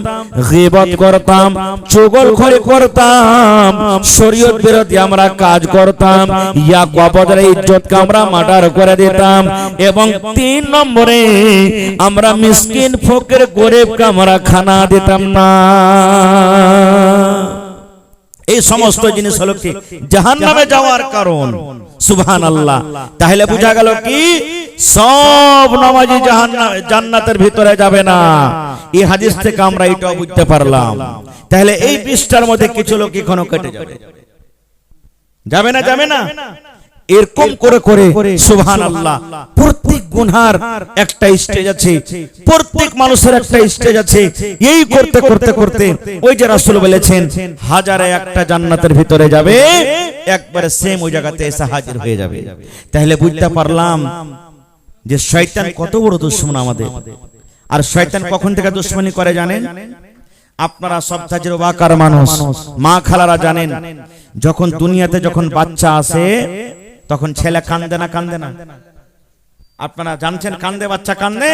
গীবত করতাম, চুগলখড়ি করতাম, শরীয়ত বিরোধী আমরা কাজ করতাম, ইয়া কবরের ইজ্জতকে আমরা মার্ডার করে দিতাম। এবং 3 নম্বরে আমরা মিসকিন ফকির গরিবকে আমরা খানা দিতাম না। এই সমস্ত জিনিস হলো কি জাহান্নামে যাওয়ার কারণ। সুবহানাল্লাহ। তাহলে বোঝা গেল কি সব নামাজি জান্নাতের ভিতরে যাবে না। এই হাদিস থেকে আমরা এটাও বুঝতে পারলাম। তাহলে এই পৃষ্ঠার মধ্যে কিছু লোক এখনো কেটে যাবে, যাবে না? যাবে না? এরকম করে করে সুবহানাল্লাহ, প্রত্যেক গুনার একটা স্টেজ আছে, প্রত্যেক মানুষের একটা স্টেজ আছে। এই করতে করতে করতে ওই যে রাসূল বলেছেন হাজারে একটা জান্নাতের ভিতরে যাবে, একবারে সেম ওই জায়গাতে এসে হাজির হয়ে যাবে। তাহলে বুঝতে পারলাম যে শয়তান কত বড় দুশমন আমাদের। আর শয়তান কখন থেকে দুশমনি করে জানেন? আপনারা সব তাজরবাকার মানুষ, মা খালারা জানেন, যখন দুনিয়াতে যখন বাচ্চা আসে তখন ছেলে কান্দে না? কান্দে না? আপনারা জানছেন কান্দে? বাচ্চা কান্দে?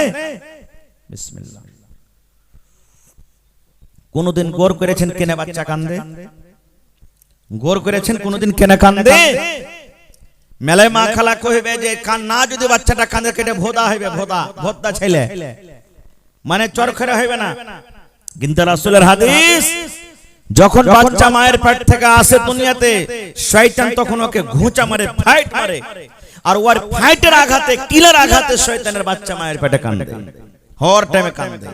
বিসমিল্লাহ। কোনদিন গৌর করেছেন কেনে বাচ্চা কান্দে? গৌর করেছেন কোনদিন কেনে কান্দে? মেলায় মা খালা কইবে যে না, যদি বাচ্চাটা কান্দে কেটে ভোদা হইবে, ভোদা ছেলে, মানে চরখরে হইবে না। কিন্তু রাসূলের হাদিস, যখন বাচ্চা মায়ের পেট থেকে আসে দুনিয়াতে, শয়তান তখন ওকে ঘুঁচা মারে, ফাইট মারে, আর ওর ফাইটের আঘাতে, কিলার আঘাতে শয়তানের বাচ্চা মায়ের পেটে কান্দে, হর টাইমে কান্দে।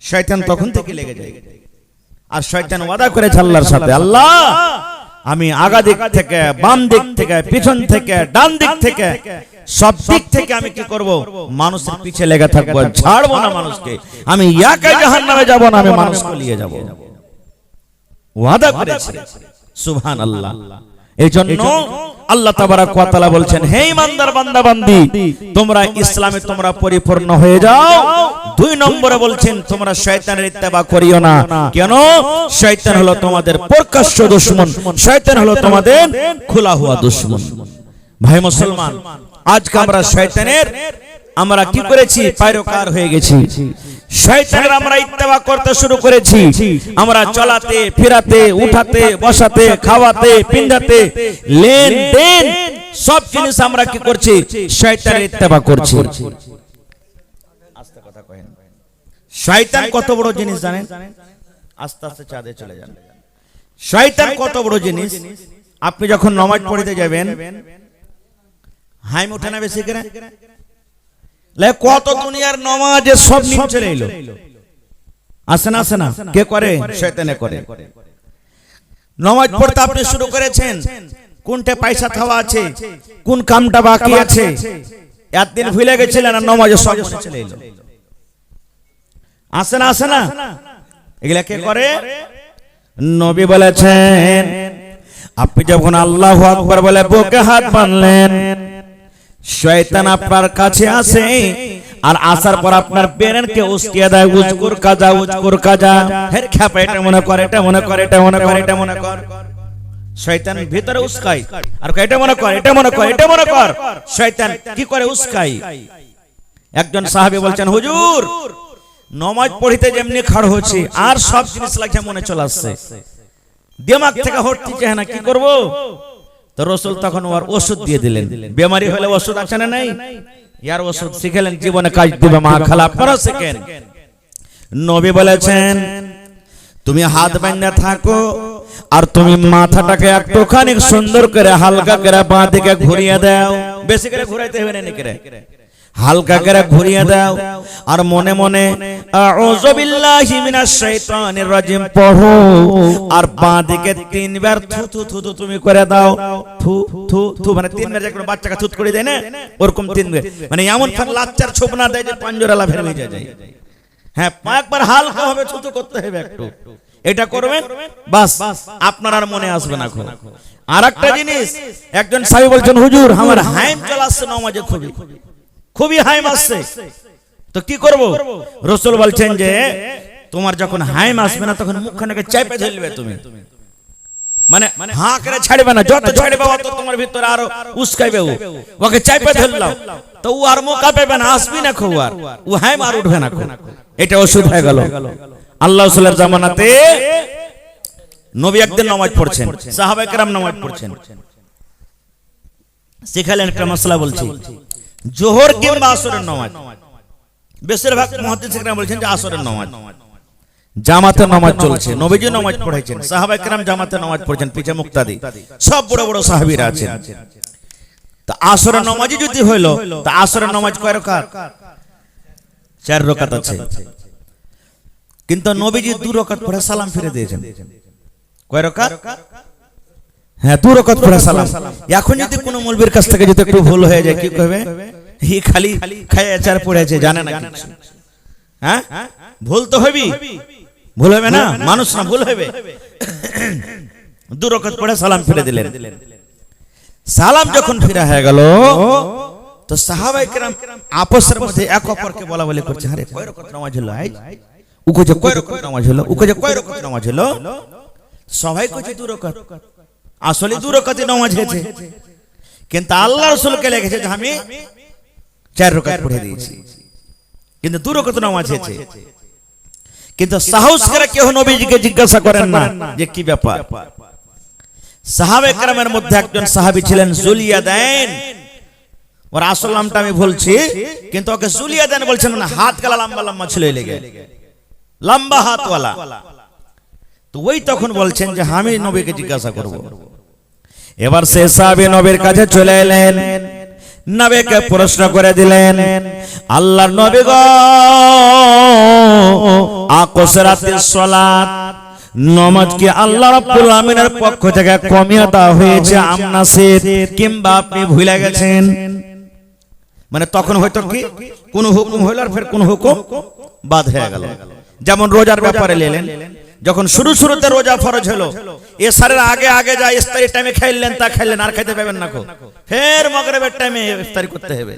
শয়তান তখন থেকে লেগে যায়। আর শয়তান ওয়াদা করেছে আল্লাহর সাথে, আল্লাহ আমি আগা দিক থেকে, বাম দিক থেকে, পিছন থেকে, ডান দিক থেকে, সব দিক থেকে আমি কি করব? মানুষের পিছে লেগে থাকবো, ছাড়বো না মানুষকে। আমি একা জাহান্নামে যাব না, আমি মানুষকে নিয়ে যাব। ওয়াদা করেছে। সুবহানাল্লাহ। এইজন্য আল্লাহ তাবারাক ওয়া তাআলা বলছেন, হে ইমানদার বান্দা বান্দি, তোমরা ইসলামে তোমরা পরিপূর্ণ হয়ে যাও। 2 নম্বরে বলছেন তোমরা শয়তানের ইত্তেবা করিও না। কেন? শয়তান হলো তোমাদের প্রকাশ্য দুশমন, শয়তান হলো তোমাদের খোলা হওয়া দুশমন। ভাই মুসলমান, আজকে আমরা শয়তানের আমরা কি করেছি? পাইরকার হয়ে গেছি। শয়তানের আমরা ইত্তেবা করতে শুরু করেছি। আমরা চলাতে, ফিরাতে, উঠাতে, বসাতে, খাওয়াতে, পিন্ধাতে, লেনদেন সব জিনিস আমরা কি করছি? শয়তানের ইত্তেবা করছি। আস্তে কথা কহেন। শয়তান কত বড় জিনিস জানেন? আস্তে আস্তে চাঁদে চলে যান। শয়তান কত বড় জিনিস। আপনি যখন নামাজ পড়তে যাবেন, হাইম ওঠে না বেশি করে? কত দুনিয়ার নামাজে সব নিয়ে চলে এলো, আসে না? আসে না? কে করে? শয়তানে করে। নামাজ পড়তে আপনি শুরু করেছেন, কোনটা পয়সা খাওয়া আছে, কোন কামটা বাকি আছে, একদিন ভুলে গেছিলেন, আর নামাজে সব চলে এলো। আসে না? আসে না? এগুলা কে করে? নবী বলেছেন, আপনি যখন আল্লাহু আকবার বলে বুকে হাত বাঁধলেন, শয়তান আপনার কাছে আসে, আর আসার পর আপনার ব্রেনকে উস্কিয়ে দেয়, উজকুর কাজা, উজকুর কাজা, হের খ্যাপা, এটা মনে করে, এটা মনে করে, এটা মনে করে, এটা মনে কর। শয়তান ভিতরে উস্কাই, আর এটা মনে কর, এটা মনে কর, এটা মনে কর। শয়তান কি করে? উস্কাই। একজন সাহাবী বলছেন, হুজুর নামাজ পড়িতে যেমনি খাড় হচ্ছে, আর সব জিনিস লাগে মনে চলে আসছে, দিমাগ থেকে হটতে না, কি করব? তো রাসূল তখন ওর ওষুধ দিয়ে দিলেন। বেমারি হলে ওষুধ আছে না নাই? ইয়ার ওষুধ শিখেলেন, জীবনে কাজ দিবে। মা খালা আপনারা শিখেন। নবী বলেছেন, তুমি হাত বাঁধা থাকো, আর তুমি মাথাটাকে একটুখানি সুন্দর করে হালকা করে বাঁ দিকে ঘুরিয়ে দাও। বেশি করে ঘুরাইতে হবে না, নিকরে হালকা করে ঘুরিয়ে দাও, আর মনে মনে আউযু বিল্লাহি মিনাশ শাইতানির রাজিম পড়ো, আর বাঁ দিকে 3 বার থু থু থু থু তুমি করে দাও। থু থু থু মানে 3 বার, যখন বাচ্চাকে থুত করে দেয় না, ওরকম 3 বার, মানে এমন লাচ্চার ছোপ না দেয় যে পাঞ্জরালা ফেলে হয়ে যায়। হ্যাঁ, একবার হালকা ভাবে থু থু করতে হবে একটু। এটা করবেন, বাস আপনার আর মনে আসবে না। আর একটা জিনিস, একজন সাহেব বলছেন, হুজুর আমার হাইম চলাচ্ছে নামাজে, খুবই হাইম আসছে, তো কি করব? রাসূল বলছেন যে তোমার যখন হাইম আসবে না তখন মুখখানাকে চাপে ধরবে তুমি, মানে হাঁ করে ছাড়বে না, যত ছাড়বে অত তোমার ভিতরে আরো উস্কাইবে। ওকে চাপে ধরলাম তো ও আর মোকা পাবে না, আসবি না খো, আর ও হাইম আর উঠবে না খো। এটা ওষুধ হয়ে গেল। আল্লাহ রাসূলের জামানাতে নবী একদিন নামাজ পড়ছেন, সাহাবায়ে কেরাম নামাজ পড়ছেন, শিখালেন একটা মশলা বলছি, জোহর কিংবা আসরের নামাজ। বেশিরভাগ মুহাদ্দিস কেরাম বলছেন যে আসরের নামাজ, জামাতে নামাজ চলছে, নবীজি নামাজ পড়াইছেন, সাহাবায়ে কেরাম জামাতে নামাজ পড়ছেন, পিছে মুক্তাদি সব বড় বড় সাহাবীরা আছেন। তা আসরের নামাজই যদি হইলো, তা আসরের নামাজ কয় রাকাত? 4 রাকাত আছে। কিন্তু নবীজি 2 রাকাত পড়ে সালাম ফিরে দিয়েছেন। কয় রাকাত? হ্যাঁ, 2 রাকাত পড়ে সালাম। এখন যদি কোনো মৌলবীর কাছ থেকে যদি একটু ভুল হয়ে যায়, কি কইবে? ই খালি খায় আচার পড়েছে, জানে না কিছু। হ্যাঁ, ভুল তো হইবি, ভুল হবে না, মানুষ না, ভুল হবে। 2 রাকাত পড়ে সালাম ফিরে দিলেন। সালাম যখন ফিরা হয়ে গেল তো সাহাবায়ে কেরাম আপসের মধ্যে এক অপরকে বলা বলি করছে, আরে কয় রাকাত নামাজ হলো? উকো যে কয় রাকাত নামাজ হলো, উকো যে কয় রাকাত নামাজ হলো? সবাই কইছে 2 রাকাত। আসলে 2 রাকাতই নামাজ হয়েছে, কিন্তু আল্লাহ রাসূলকে লিখেছে যে আমি 4 রাকাত পড়ে দিয়েছি, কিন্তু 2 রাকাত নামাজ হয়েছে। কিন্তু সাহস করে কেউ নবীজিকে জিজ্ঞাসা করেন না যে কি ব্যাপার। সাহাবায়ে কেরামের মধ্যে একজন সাহাবী ছিলেন জুলিয়াদাইন, ওর আসল নামটা আমি বলছি, কিন্তু ওকে জুলিয়াদাইন বলছেন, মানে হাত গালা লম্বা লম্বা ছিল, এই লেগে লম্বা হাতওয়ালা। তো ওই তখন বলছেন যে আমি নবীকে জিজ্ঞাসা করব। এবার সে সাহাবী নবীর কাছে চলে এলেন, নবীকে প্রশ্ন করে দিলেন, আল্লাহর নবী গো, আকসরাতিস সালাত নামাজ কি আল্লাহ রাব্বুল আমিনের পক্ষ থেকে কমিয়ে দেওয়া হয়েছে আমনাসির, কিংবা আপনি ভুলে গেছেন? মানে তখন হয়তো কি কোন হুকুম হইল আর ফের কোন হুকুম বাদ হয়ে গেল। যেমন রোজার ব্যাপারে নিলেন, যখন শুরুতে রোজা ফরজ হলো, এসারের আগে আগে যা ইফতারি টাইমে খাইলেন তা খাইলেন, আর খাইতে পাবেন না, ফের মাগরিবের টাইমে ইফতারি করতে হবে।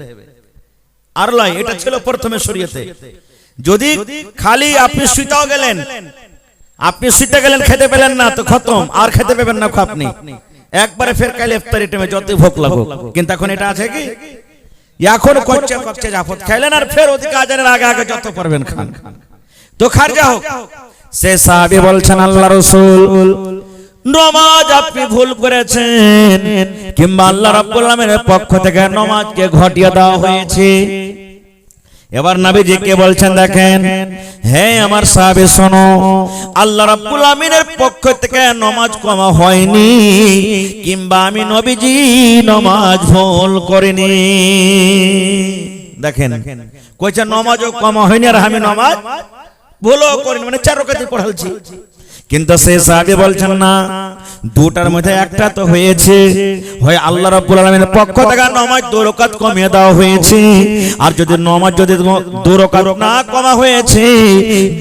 আর লয়, এটা ছিল প্রথমে শরীয়তে। যদি খালি আপনি শুইতেও গেলেন, আপনি শুইতে গেলেন, খেতে পেলেন না, তো খতম, আর খেতে পাবেন না আপনি, একবারে ফের কাল ইফতারি টাইমে যত ভোগ লাগুক। কিন্তু এখন এটা আছে কি, এখন কচ্চে জাফত খাইলেন, আর ফের ওদিকে আজানের আগে আগে যত পারবেন খান। তো খারজা হোক। সে সাহাবী বলছেন, আল্লাহ রাসূল, নামাজ আপনি ভুল করেছেন, কিংবা আল্লাহ রাব্বুল আমিনের পক্ষ থেকে নামাজকে ঘটিয়ে দেওয়া হয়েছে। এবার নবীজিকে বলছেন, দেখেন হে আমার সাহাবী শোনো, আল্লাহ রাব্বুল আমিনের পক্ষ থেকে নামাজ কমা হয়নি, কিংবা আমি নবীজি নামাজ ভুল করিনি। দেখেন কইছে নামাজও কমা হয়নি আর আমি নামাজ ভুলও করিনি, মানে 4 রাকাতই পড়ালছি। কিন্তু সেই সাহাবী বলছেন না, দুটার মধ্যে একটা তো হয়েছে, হয় আল্লাহ রাব্বুল আলামিনের পক্ষ থেকে নামাজ 2 রাকাত কমিয়ে দেওয়া হয়েছে, আর যদি নামাজ যদি 2 রাকাত না কমা হয়েছে,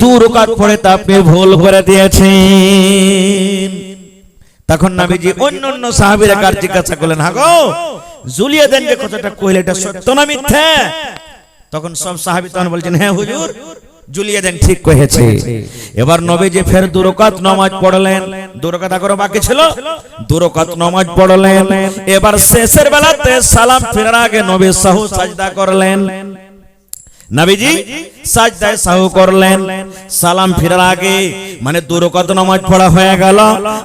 2 রাকাত পড়ে তা আপনি ভুল করে দিয়েছেন। তখন নবীজি অন্য সাহাবীরা কার জিজ্ঞাসা করলেন, হ্যাঁ গো জুলিয়াদাইন যে কথাটা কইলে এটা সত্য না মিথ্যা? তখন সব সাহাবী তখন বলছেন, হ্যাঁ হুজুর, জুলিয়াদাইন ঠিক কহেছে। এবার নবীজি ফের 2 রাকাত নামাজ পড়লেন, 2 রাকাত আরো বাকি ছিল, 2 রাকাত নামাজ পড়লেন। এবার শেষের বেলাতে সালাম ফেরার আগে নবী সাহু সাজদা করলেন, নবীজি সাজদায় সাহু করলেন সালাম ফেরার আগে, মানে 2 রাকাত নামাজ পড়া হয়ে গেল।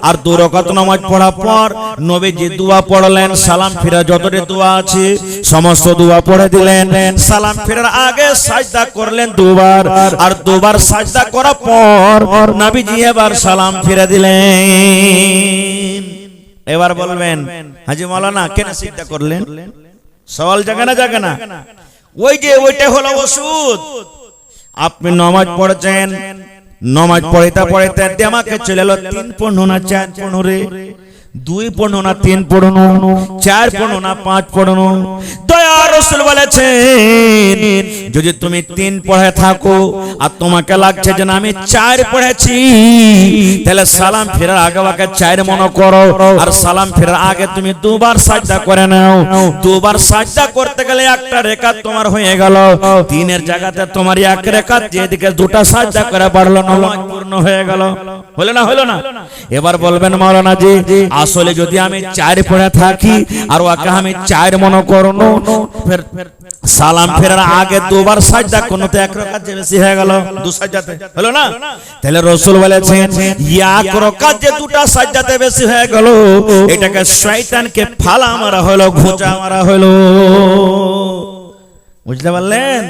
আর 2 রাকাত নামাজ পড়ার পর নবীজি দোয়া পড়লেন, সালাম ফেরা যতটি দোয়া আছে সমস্ত দোয়া পড়ে দিলেন। সালাম ফেরার আগে সাজদা করলেন 2 বার, আর 2 বার সাজদা করার পর নবীজি এবার সালাম ফিরে দিলেন। এবার বলবেন, হাজী মাওলানা কেন সিজদা করলেন? সওয়াল জাগে না? ওই যে ওইটা হলো ওষুধ। আপনি নামাজ পড়ছেন, নামাজ পড়তে দিমাগে চলে এলো 3 পড়নো না 4 পড়নো রে, 2 পড়নো না 3 পড়নো, 4 পড়নো না 5 পড়নো। দয়া রাসূল বলেছেন, যদি তুমি 3 পড়ে থাকো আর তোমাকে লাগছে যে না আমি 4 পড়েছি, তাহলে সালাম ফেরার আগে আগে 4 মনে করো, আর সালাম ফেরার আগে তুমি 2 বার সাজদা করে নাও। 2 বার সাজদা করতে গেলে একটা রাকাত তোমার হয়ে গেল, 3 এর জায়গাতে তোমার 1 রাকাত, যেদিকে 2টা সাজদা করে বাড়লো নামাজ পূর্ণ হয়ে গেল। হলো না? হলো না? এবার বলবেন মাওলানা জি আসলে যদি আমি 4 পড়ে থাকি আর ওকে আমি 4 মনে করনো, ফের সালাম ফেরার আগে 2 বার সাজদা করনো তো 1 রাকাত যে বেশি হয়ে গেল 2 সাজদাতে। হলো না? তাহলে রাসূল বলেছেন 1 রাকাত যে 2টা সাজদাতে বেশি হয়ে গেল, এটাকে শয়তানকে ফালা মারা হলো, ঘোঁচা মারা হলো। বুঝতে পারলেন?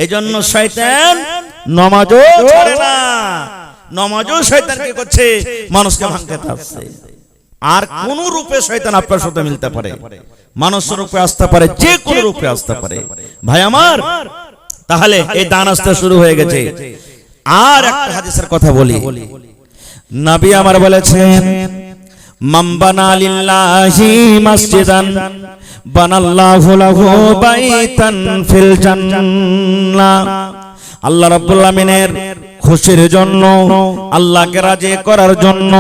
এইজন্য শয়তান নামাজও ছাড়ে না, নামাজও শয়তান কি করছে? মানুষকে ভাঙতে চাচ্ছে। আর কোন রূপে শয়তান আপনার সাথে মিলতে পারে, মানুষ রূপে আসতে পারে, যে কোন রূপে আসতে পারে। ভাই আমার, তাহলে এই দান আসতে শুরু হয়ে গেছে। আর একটা হাদিসের কথা বলি, নবী আমার বলেছেন মান বানা লিল্লাহি মসজিদান বানাল্লাহু লাহু বাইতান ফিল জান্নাহ। আল্লাহ রাব্বুল আমিনের খুশির জন্য, আল্লাহকে রাজি করার জন্য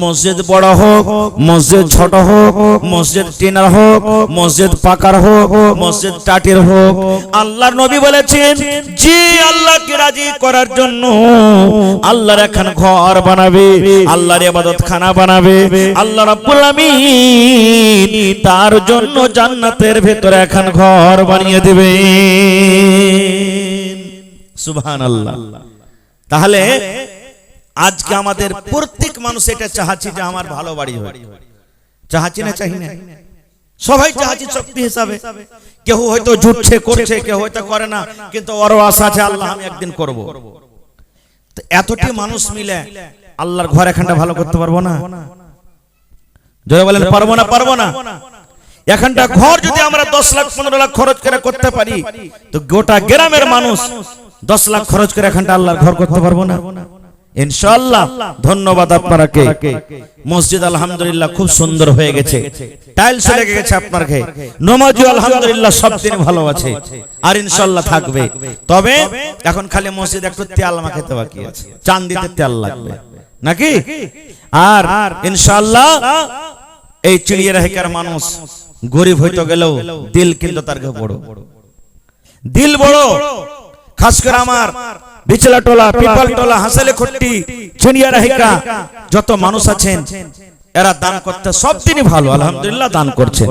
মসজিদ বড় হোক, মসজিদ ছোট হোক, মসজিদ টিনার হোক, মসজিদ পাকার হোক, মসজিদ টাটির হোক, আল্লাহর নবী বলেছেন যে আল্লাহকে রাজি করার জন্য আল্লাহর একখান ঘর বানাবে, আল্লাহর ইবাদতখানা বানাবে, আল্লাহ রাব্বুল আমিন তার জন্য জান্নাতের ভেতরে একখান ঘর বানিয়ে দেবে। সুবহানাল্লাহ। তাহলে আজকে আমাদের প্রত্যেক মানুষ এটা চাহাচ্ছে যে আমার ভালো বাড়ি হোক, চাহাচ্ছি না? চাই না? সবাই চাহাচ্ছি শক্তি হিসাবে। কেউ হয়তো জুটছে করছে, কেউ হয়তো করে না, কিন্তু ওর আশা আছে আল্লাহ আমি একদিন করব। তো এতটি মানুষ মিলে আল্লাহর ঘর এখানটা ভালো করতে পারবো না? জয় বলেন পারবো না? পারবো না? এখানটা ঘর যদি আমরা 10 লাখ 15 লাখ খরচ করে করতে পারি, তো গোটা গ্রামের মানুষ 10 লাখ খরচ করে এখানটা আল্লাহর ঘর করতে পারবো না? ইনশাআল্লাহ। ধন্যবাদ আপনাকে। মসজিদ আলহামদুলিল্লাহ খুব সুন্দর হয়ে গেছে, টাইলস লেগে গেছে আপনার ঘরে, নামাজি আলহামদুলিল্লাহ সব দিন ভালো আছে, আর ইনশাআল্লাহ থাকবে। তবে এখন খালি মসজিদ একটু তেল মাখাতে বাকি আছে, চাঁদিতে তেল লাগবে নাকি? আর ইনশাআল্লাহ এই চিড়িয়াখানার মানুষ গরিব হইতে গেলেও দিল কিন্তু তার বড়, দিল বড়। খাস করে আমার বিচলা টোলা, পিপাল টোলা, হাসালে খট্টি, চিড়িয়াখানা যত মানুষ আছেন এরা দান করতে সব দিনই ভালো, আলহামদুলিল্লাহ দান করছে।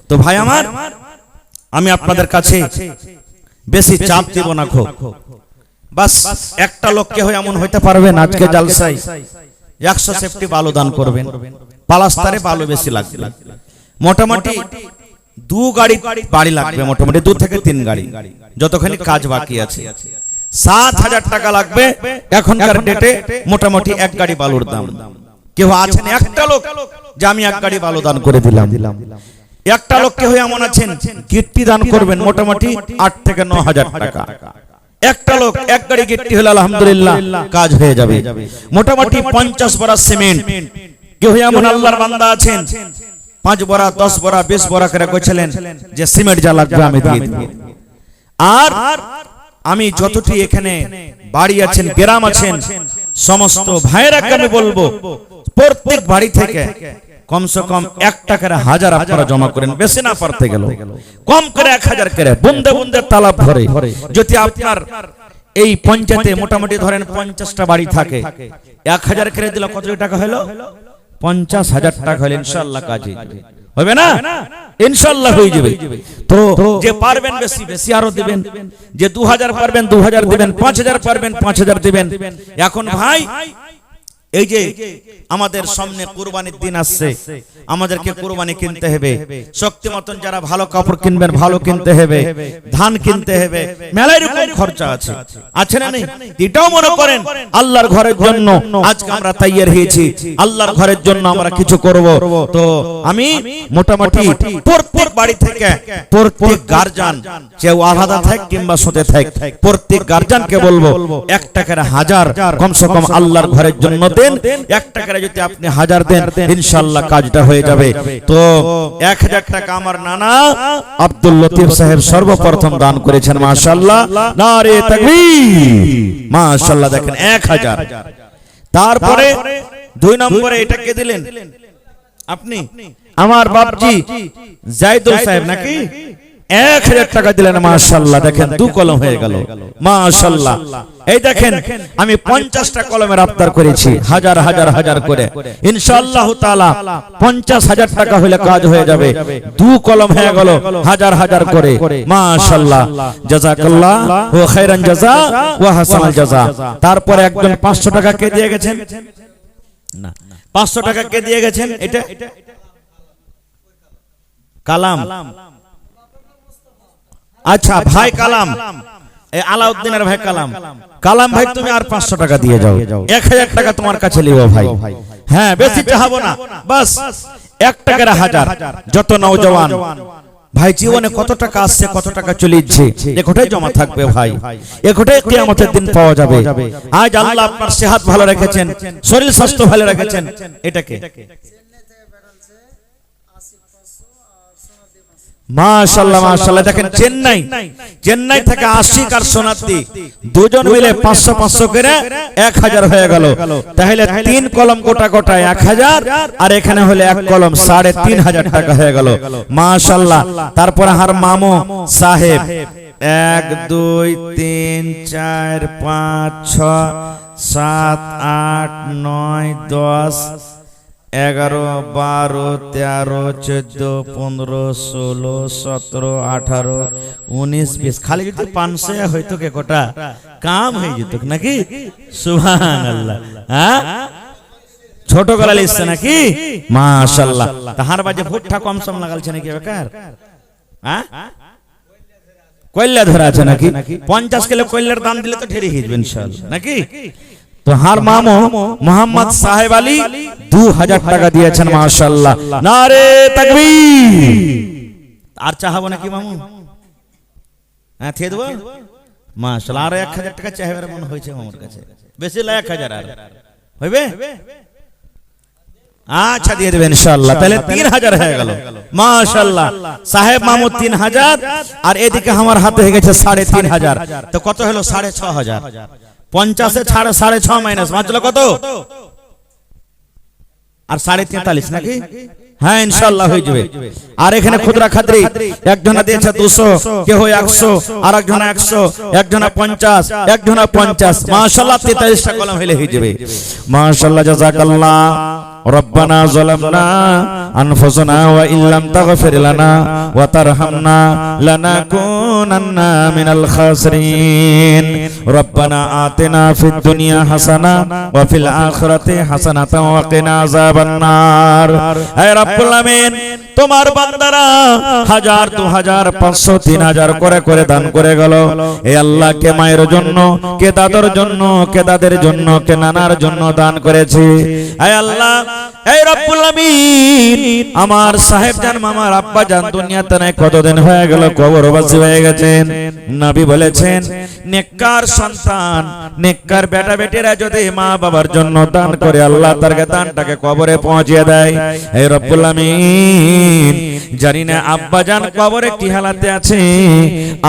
তো ভাই আমার, আমি আপনাদের কাছে বেশি চাপ দিব না, খো বাস একটা লোককে হয়ে এমন হইতে পারবেন আজকে জালসায় 100 সেফটি বালু দান করবেন, পালাস্তারে বালু বেশি লাগবে, মোটামুটি 2 গাড়ি বাড়ি লাগবে, মোটামুটি 2 থেকে 3 গাড়ি, যতখানি কাজ বাকি আছে 7,000 টাকা লাগবে এখনকার ডেটে। মোটামুটি 1 গাড়ি বালুর দাম। কেউ আছেন একটা লোক যে আমি 1 গাড়ি বালু দান করে দিলাম? একটা লোক কেউ এমন আছেন গিট্টি দান করবেন, মোটামুটি 8 থেকে 9,000 টাকা। একটা লোক 1 গাড়ি গিট্টি হলে আলহামদুলিল্লাহ কাজ হয়ে যাবে। মোটামুটি 50 বড়া সিমেন্ট, কেউ এমন আল্লাহর বান্দা আছেন 5 বড়া 10 বড়া 20 বড়া করে কইছিলেন যে সিমেন্ট যা লাগবে আমি দিয়ে দেব। আর আমি যতটি এখানে বাড়ি আছেন, গ্রাম আছেন, সমস্ত ভাইয়েরাকে আমি বলবো প্রত্যেক বাড়ি থেকে কমসে কম 1 টাকার 1000 আপনারা জমা করেন, বেশি না পারতে গেল কম করে 1000 করে, বুন্দে বুন্দে তালাব ভরে। যদি আপনার এই পঞ্চায়েতে মোটামুটি ধরেন 50টা বাড়ি থাকে, 1000 করে দিলে কত টাকা হলো? 50,000 টাকা হলে ইনশাআল্লাহ কাজ হবে না? ইনশাআল্লাহ হয়ে যাবে। তো যে পারবেন বেশি বেশি আরো দিবেন, যে 2000 পারবেন 2000 দিবেন, 5000 পারবেন 5000 দিবেন। এখন ভাই এই যে আমাদের সামনে কুরবানির দিন আসছে, আমাদেরকে কুরবানি কিনতে হবে, শক্তি মতন যারা ভালো কাপড় কিনবেন ভালো কিনতে হবে, ধান কিনতে হবে, মেলায় রকম খরচা আছে, আছে না নেই? এটাও মনে করেন আল্লাহর ঘরের জন্য আজকে আমরা তৈয়ার হয়েছি, আল্লাহর ঘরের জন্য আমরা কিছু করব। তো আমি মোটামুটি প্রত্যেক বাড়ি থেকে প্রত্যেক গার্জিয়ান, কেউ আলাদা থাক কিংবা সাথে থাক, প্রত্যেক গার্জিয়ানকে বলবো 1 টাকার 1000 কমসে কম আল্লাহর ঘরের জন্য দেন, 1 টাকার যদি আপনি 1000 দেন ইনশাআল্লাহ কাজটা হয়ে যাবে। তো 1000 টাকা আমার নানা আব্দুল লতিফ সাহেব সর্বপ্রথম দান করেছেন, মাশাআল্লাহ, নারে তাকবীর, মাশাআল্লাহ। দেখেন 1000। তারপরে 2 নম্বরে এটা কে দিলেন? আপনি, আমার বাপজি জাইদুল সাহেব নাকি, 1000 টাকা দিলেন, মাশাআল্লাহ। দেখেন 2 কলম হয়ে গেল, মাশাআল্লাহ। এই দেখেন আমি 50টা কলমের আবদার করেছি, হাজার হাজার হাজার করে, ইনশাআল্লাহ তাআলা 50,000 টাকা হলে কাজ হয়ে যাবে। 2 কলম হয়ে গেল, হাজার হাজার করে, মাশাআল্লাহ। জাযাকাল্লাহ ওয়া খায়রান জাযা ওয়া হাসানাল জাযা। তারপরে একজন 500 টাকা কে দিয়ে গেছেন? না, 500 টাকা কে দিয়ে গেছেন? এটা কালাম, আচ্ছা ভাই কালাম, আলাউদ্দিনের ভাই কালাম। কালাম ভাই তুমি আর 500 টাকা দিয়ে যাও, 1000 টাকা তোমার কাছে লিও ভাই। হ্যাঁ, বেশি চাহাবো না, বাস 1 টাকার 1000। যত নওজওয়ান ভাই জীবনে কত টাকা আসছে, কত টাকা চলে যাচ্ছে, একটাই জমা থাকবে ভাই, একটাই কিয়ামতের দিন পাওয়া যাবে। আজ আল্লাহ আপনার সেহাত ভালো রেখেছেন, শরীর স্বাস্থ্য ভালো রেখেছেন, এটাকে মাশাআল্লাহ মাশাআল্লাহ। দেখেন চেন্নাই থেকে আশিক আর সোনাদ্দি দুজন মিলে 500 করে 1000 হয়ে গেল। তাহলে 3 কলম গোটা গোটা 1000, আর এখানে হলে 1 কলম 3500 টাকা হয়ে গেল, মাশাআল্লাহ। তারপর আর মামু সাহেব 1 2 3 4 5 6 7 8 9 10 11 12 13 14 15 16 17 18 19 20। খালি যদি 500 হইতো কে কোটা কাম হয়ে যেত নাকি? সুবহানাল্লাহ। হ্যাঁ, ছোট গলা লিখছে নাকি? মাশাআল্লাহ। তাহার বাজে ভুট্টা কম সম লাগালছে নাকি বেকার? হ্যাঁ, কয়লা ধরা আছে নাকি? 50 কিলো কয়লার দাম দিলে তো ঢেরি হিজবে ইনশাআল্লাহ নাকি? তো হার মামু মোহাম্মদ সাহেব আলী 2000 টাকা দিয়েছেন, মাশাআল্লাহ, নারে তাকবীর। আর চাহাবো নাকি মামু? হ্যাঁ, থিয়ে দেবো, মাশাআল্লাহ। আর 1000 টাকা চাইবার মনে হয়েছে মামুর কাছে, বেশি না 1000 আর হইবে? আচ্ছা দিয়ে দেবেন ইনশাআল্লাহ। তাহলে 3000 হয়ে গেল, মাশাআল্লাহ। সাহেব মামু 3000, আর এদিকে আমার হাতে হয়ে গেছে 3500। তো কত হলো? 6500। 50 ছাড় 6.5 মাইনাস বাঁচলো কত? আর 43.5 নাকি? হ্যাঁ, ইনশাআল্লাহ হয়ে যাবে। আর এখানে খুদরা খাদ্রি একজনা দিয়েছে 200, কেউ 100, আর একজনা 100, একজনা 50, একজনা 50, মাশাআল্লাহ 43টা কলম হলে হয়ে যাবে, মাশাআল্লাহ। জাযাকাল্লাহ। রব্বানা যালামনা আনফুসানা ওয়া ইল্লাম তাগফির লানা ওয়া তারহামনা লানাকুনান্না মিনাল খাসিরিন। রব্বানা আতিনা ফিদ দুনিয়া হাসানা ওয়া ফিল আখিরাতি হাসানাতাও ওয়া কিনা আযাবান নার। হে রব্বুল আমিন, তোমার বান্দারা 1000 2000 500 3000 করে করে দান করে গেল। হে আল্লাহ, কে মায়ের জন্য, কে দাদার জন্য, কে দাদের জন্য, কে নানার জন্য দান করেছে। হে আল্লাহ, হে রব্বুল আমিন, আমার সাহেব জান মামার আব্বা জান দুনিয়াতে নাই, কতদিন হয়ে গেল কবরবাসী হয়ে গেছেন। নবী বলেছেন, নেককার সন্তান, নেককার বেটা বেটিরা যদি মা বাবার জন্য দান করে, আল্লাহ তার দানটাকে কবরে পৌঁছিয়ে দেয়। হে রব্বুল আমিন, জানি না আব্বা জান কবরে কি হালাতে আছে,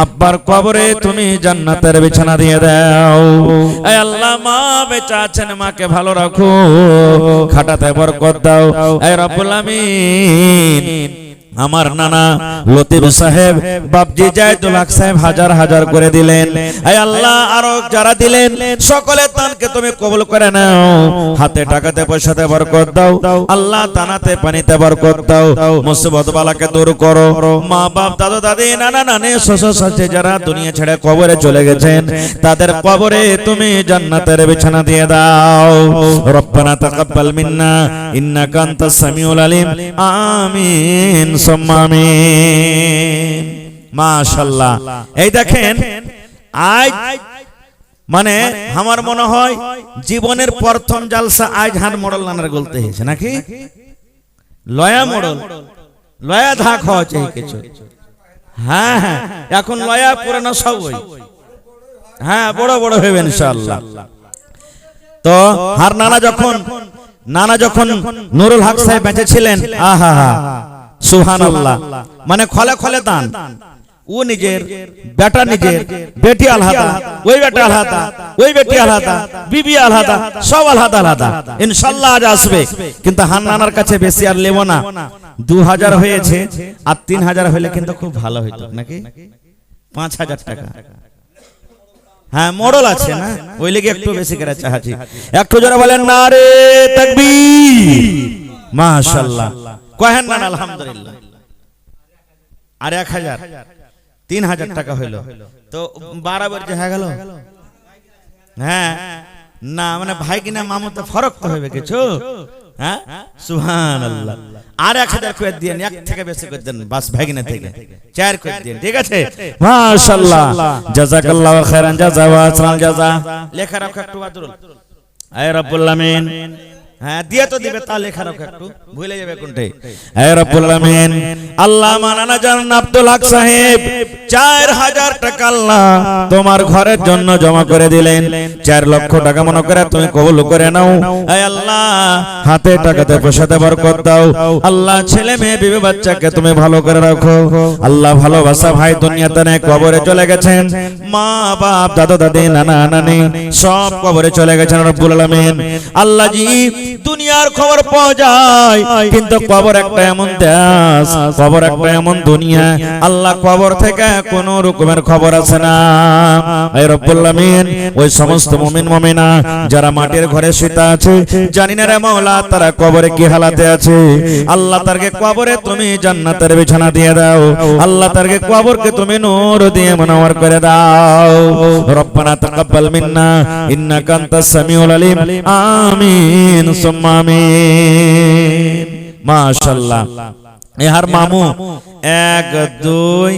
আব্বার কবরে তুমি জান্নাতের বিছানা দিয়ে দাও। হে আল্লাহ, মা বেঁচে আছেন, মাকে ভালো রাখো, খাটাতে বরকত দাও। হে রব্বুল আমিন, আমার নানা লতিফ সাহেব, বাপজি জায়দুল হক সাহেব হাজার হাজার করে দিলেন। হে আল্লাহ, আরো যারা দিলেন সকলের দানকে তুমি কবুল করে নাও। হাতে টাকাতে পয়সাতে বরকত দাও আল্লাহ, তানাতে পানিতে বরকত দাও। মুসিবত বালাকে দূর করো। মা বাপ, দাদা দাদি, নানা নানি, শ্বশুর শাশুড়ি যারা দুনিয়া ছেড়ে কবরে চলে গেছেন, তাদের কবরে তুমি জান্নাতের বিছানা দিয়ে দাও। রব্বানা তাকাব্বাল মিন্না ইন্নাকা আনতাস সামিউল আলিম। আমিন সুম্মা আমিন। মাশাআল্লাহ। এই দেখেন, আজ মানে আমার মনে হয় জীবনের প্রথম জালসা আজ হান মডেল নানার গলতে হয়েছে নাকি? লয়া মডেল, লয়া ধাক হচ্ছে কিছু। হ্যাঁ হ্যাঁ, এখন লয়া পুরানো সবই, হ্যাঁ বড় বড় হবে ইনশাআল্লাহ। তো হার নানা যখন নুরুল হক সাহেব বেঁচে ছিলেন, আহা হা সুবহানাল্লাহ, মানে খলে খলে দান। ও নিজের বেটা, নিজের বেটি আলাদা, ওই বেটা আলাদা, ওই বেটি আলাদা, বিবি আলাদা, সব আলাদা আলাদা। ইনশাআল্লাহ আজ আসবে, কিন্তু হান্নানার কাছে বেশি আর নেব না। 2000 হয়েছে, আর 3000 হলে কিন্তু খুব ভালো হইতো নাকি? 5000 টাকা। হ্যাঁ, মডেল আছে না, ওই লেগে একটু বেশি করে চাচ্ছি। একটু জোরে বলেন নারে তাকবীর, মাশাআল্লাহ। কহেন না আলহামদুলিল্লাহ। আর 1000, 3000 টাকা হইলো, তো 12 বার হয়ে গেল। হ্যাঁ না, মানে ভাই কিনা মামু তো ফরক তো হবে কিছু। হ্যাঁ সুবহানাল্লাহ। আর 1000 করে দিয়েন, এক থেকে বেশি করে দেন, বাস ভাগিনা থেকে 4 করে দিন, ঠিক আছে? মাশাআল্লাহ, জাযাকাল্লাহু খাইরান জাযা ওয়া আসরাল জাযা। লেখা রাখো একটু বাদরুল, আয় রব্বুল আমিন। হ্যাঁ দিয়ে তো দিবে, তা লেখা রাখো একটু, ভুলে যাবে কোনটাই। হে রব্বুল আমিন, আল্লাহ মাওলানা জান আব্দুল হক সাহেব 4000 টাকা আল্লাহ তোমার ঘরের জন্য জমা করে দিলেন। 4 লক্ষ টাকা মনে করে তুমি কবুল করে নাও। হে আল্লাহ, হাতে টাকাতে পয়সাতে বরকত দাও। আল্লাহ ছেলে মেয়ে বিবি বাচ্চাকে তুমি ভালো করে রাখো। আল্লাহ ভালোবাসা ভাই দুনিয়াতে নেই, কবরে চলে গেছেন। মা বাপ দাদা দাদি নানা নানি সব কবরে চলে গেছেন রব্বুল আলামিন। আল্লাহ জি, দুনিয়ার খবর পাওয়া যায়, কিন্তু কবর একটা এমন দেশ, কবর একটা এমন দুনিয়া, আল্লাহ কবর থেকে কোন রকমের খবর আছে না। হে রব্বুল আমিন, ওই সমস্ত মুমিন মুমিনা যারা মাটির ঘরে শুতে আছে, জানি না রে মাওলা তারা কবরে কি হালাতে আছে। আল্লাহ তারকে কবরে তুমি জান্নাতের বিছানা দিয়ে দাও। আল্লাহ তারকে কবরকে তুমি নূর দিয়ে মুনাওয়ার করে দাও। রব্বানা তাকাব্বাল মিন্না ইন্নাকা আনতাস সামিউল আলিম। আমিন সুম্মা আমিন। মাশাআল্লাহ। এহার মামু 1 2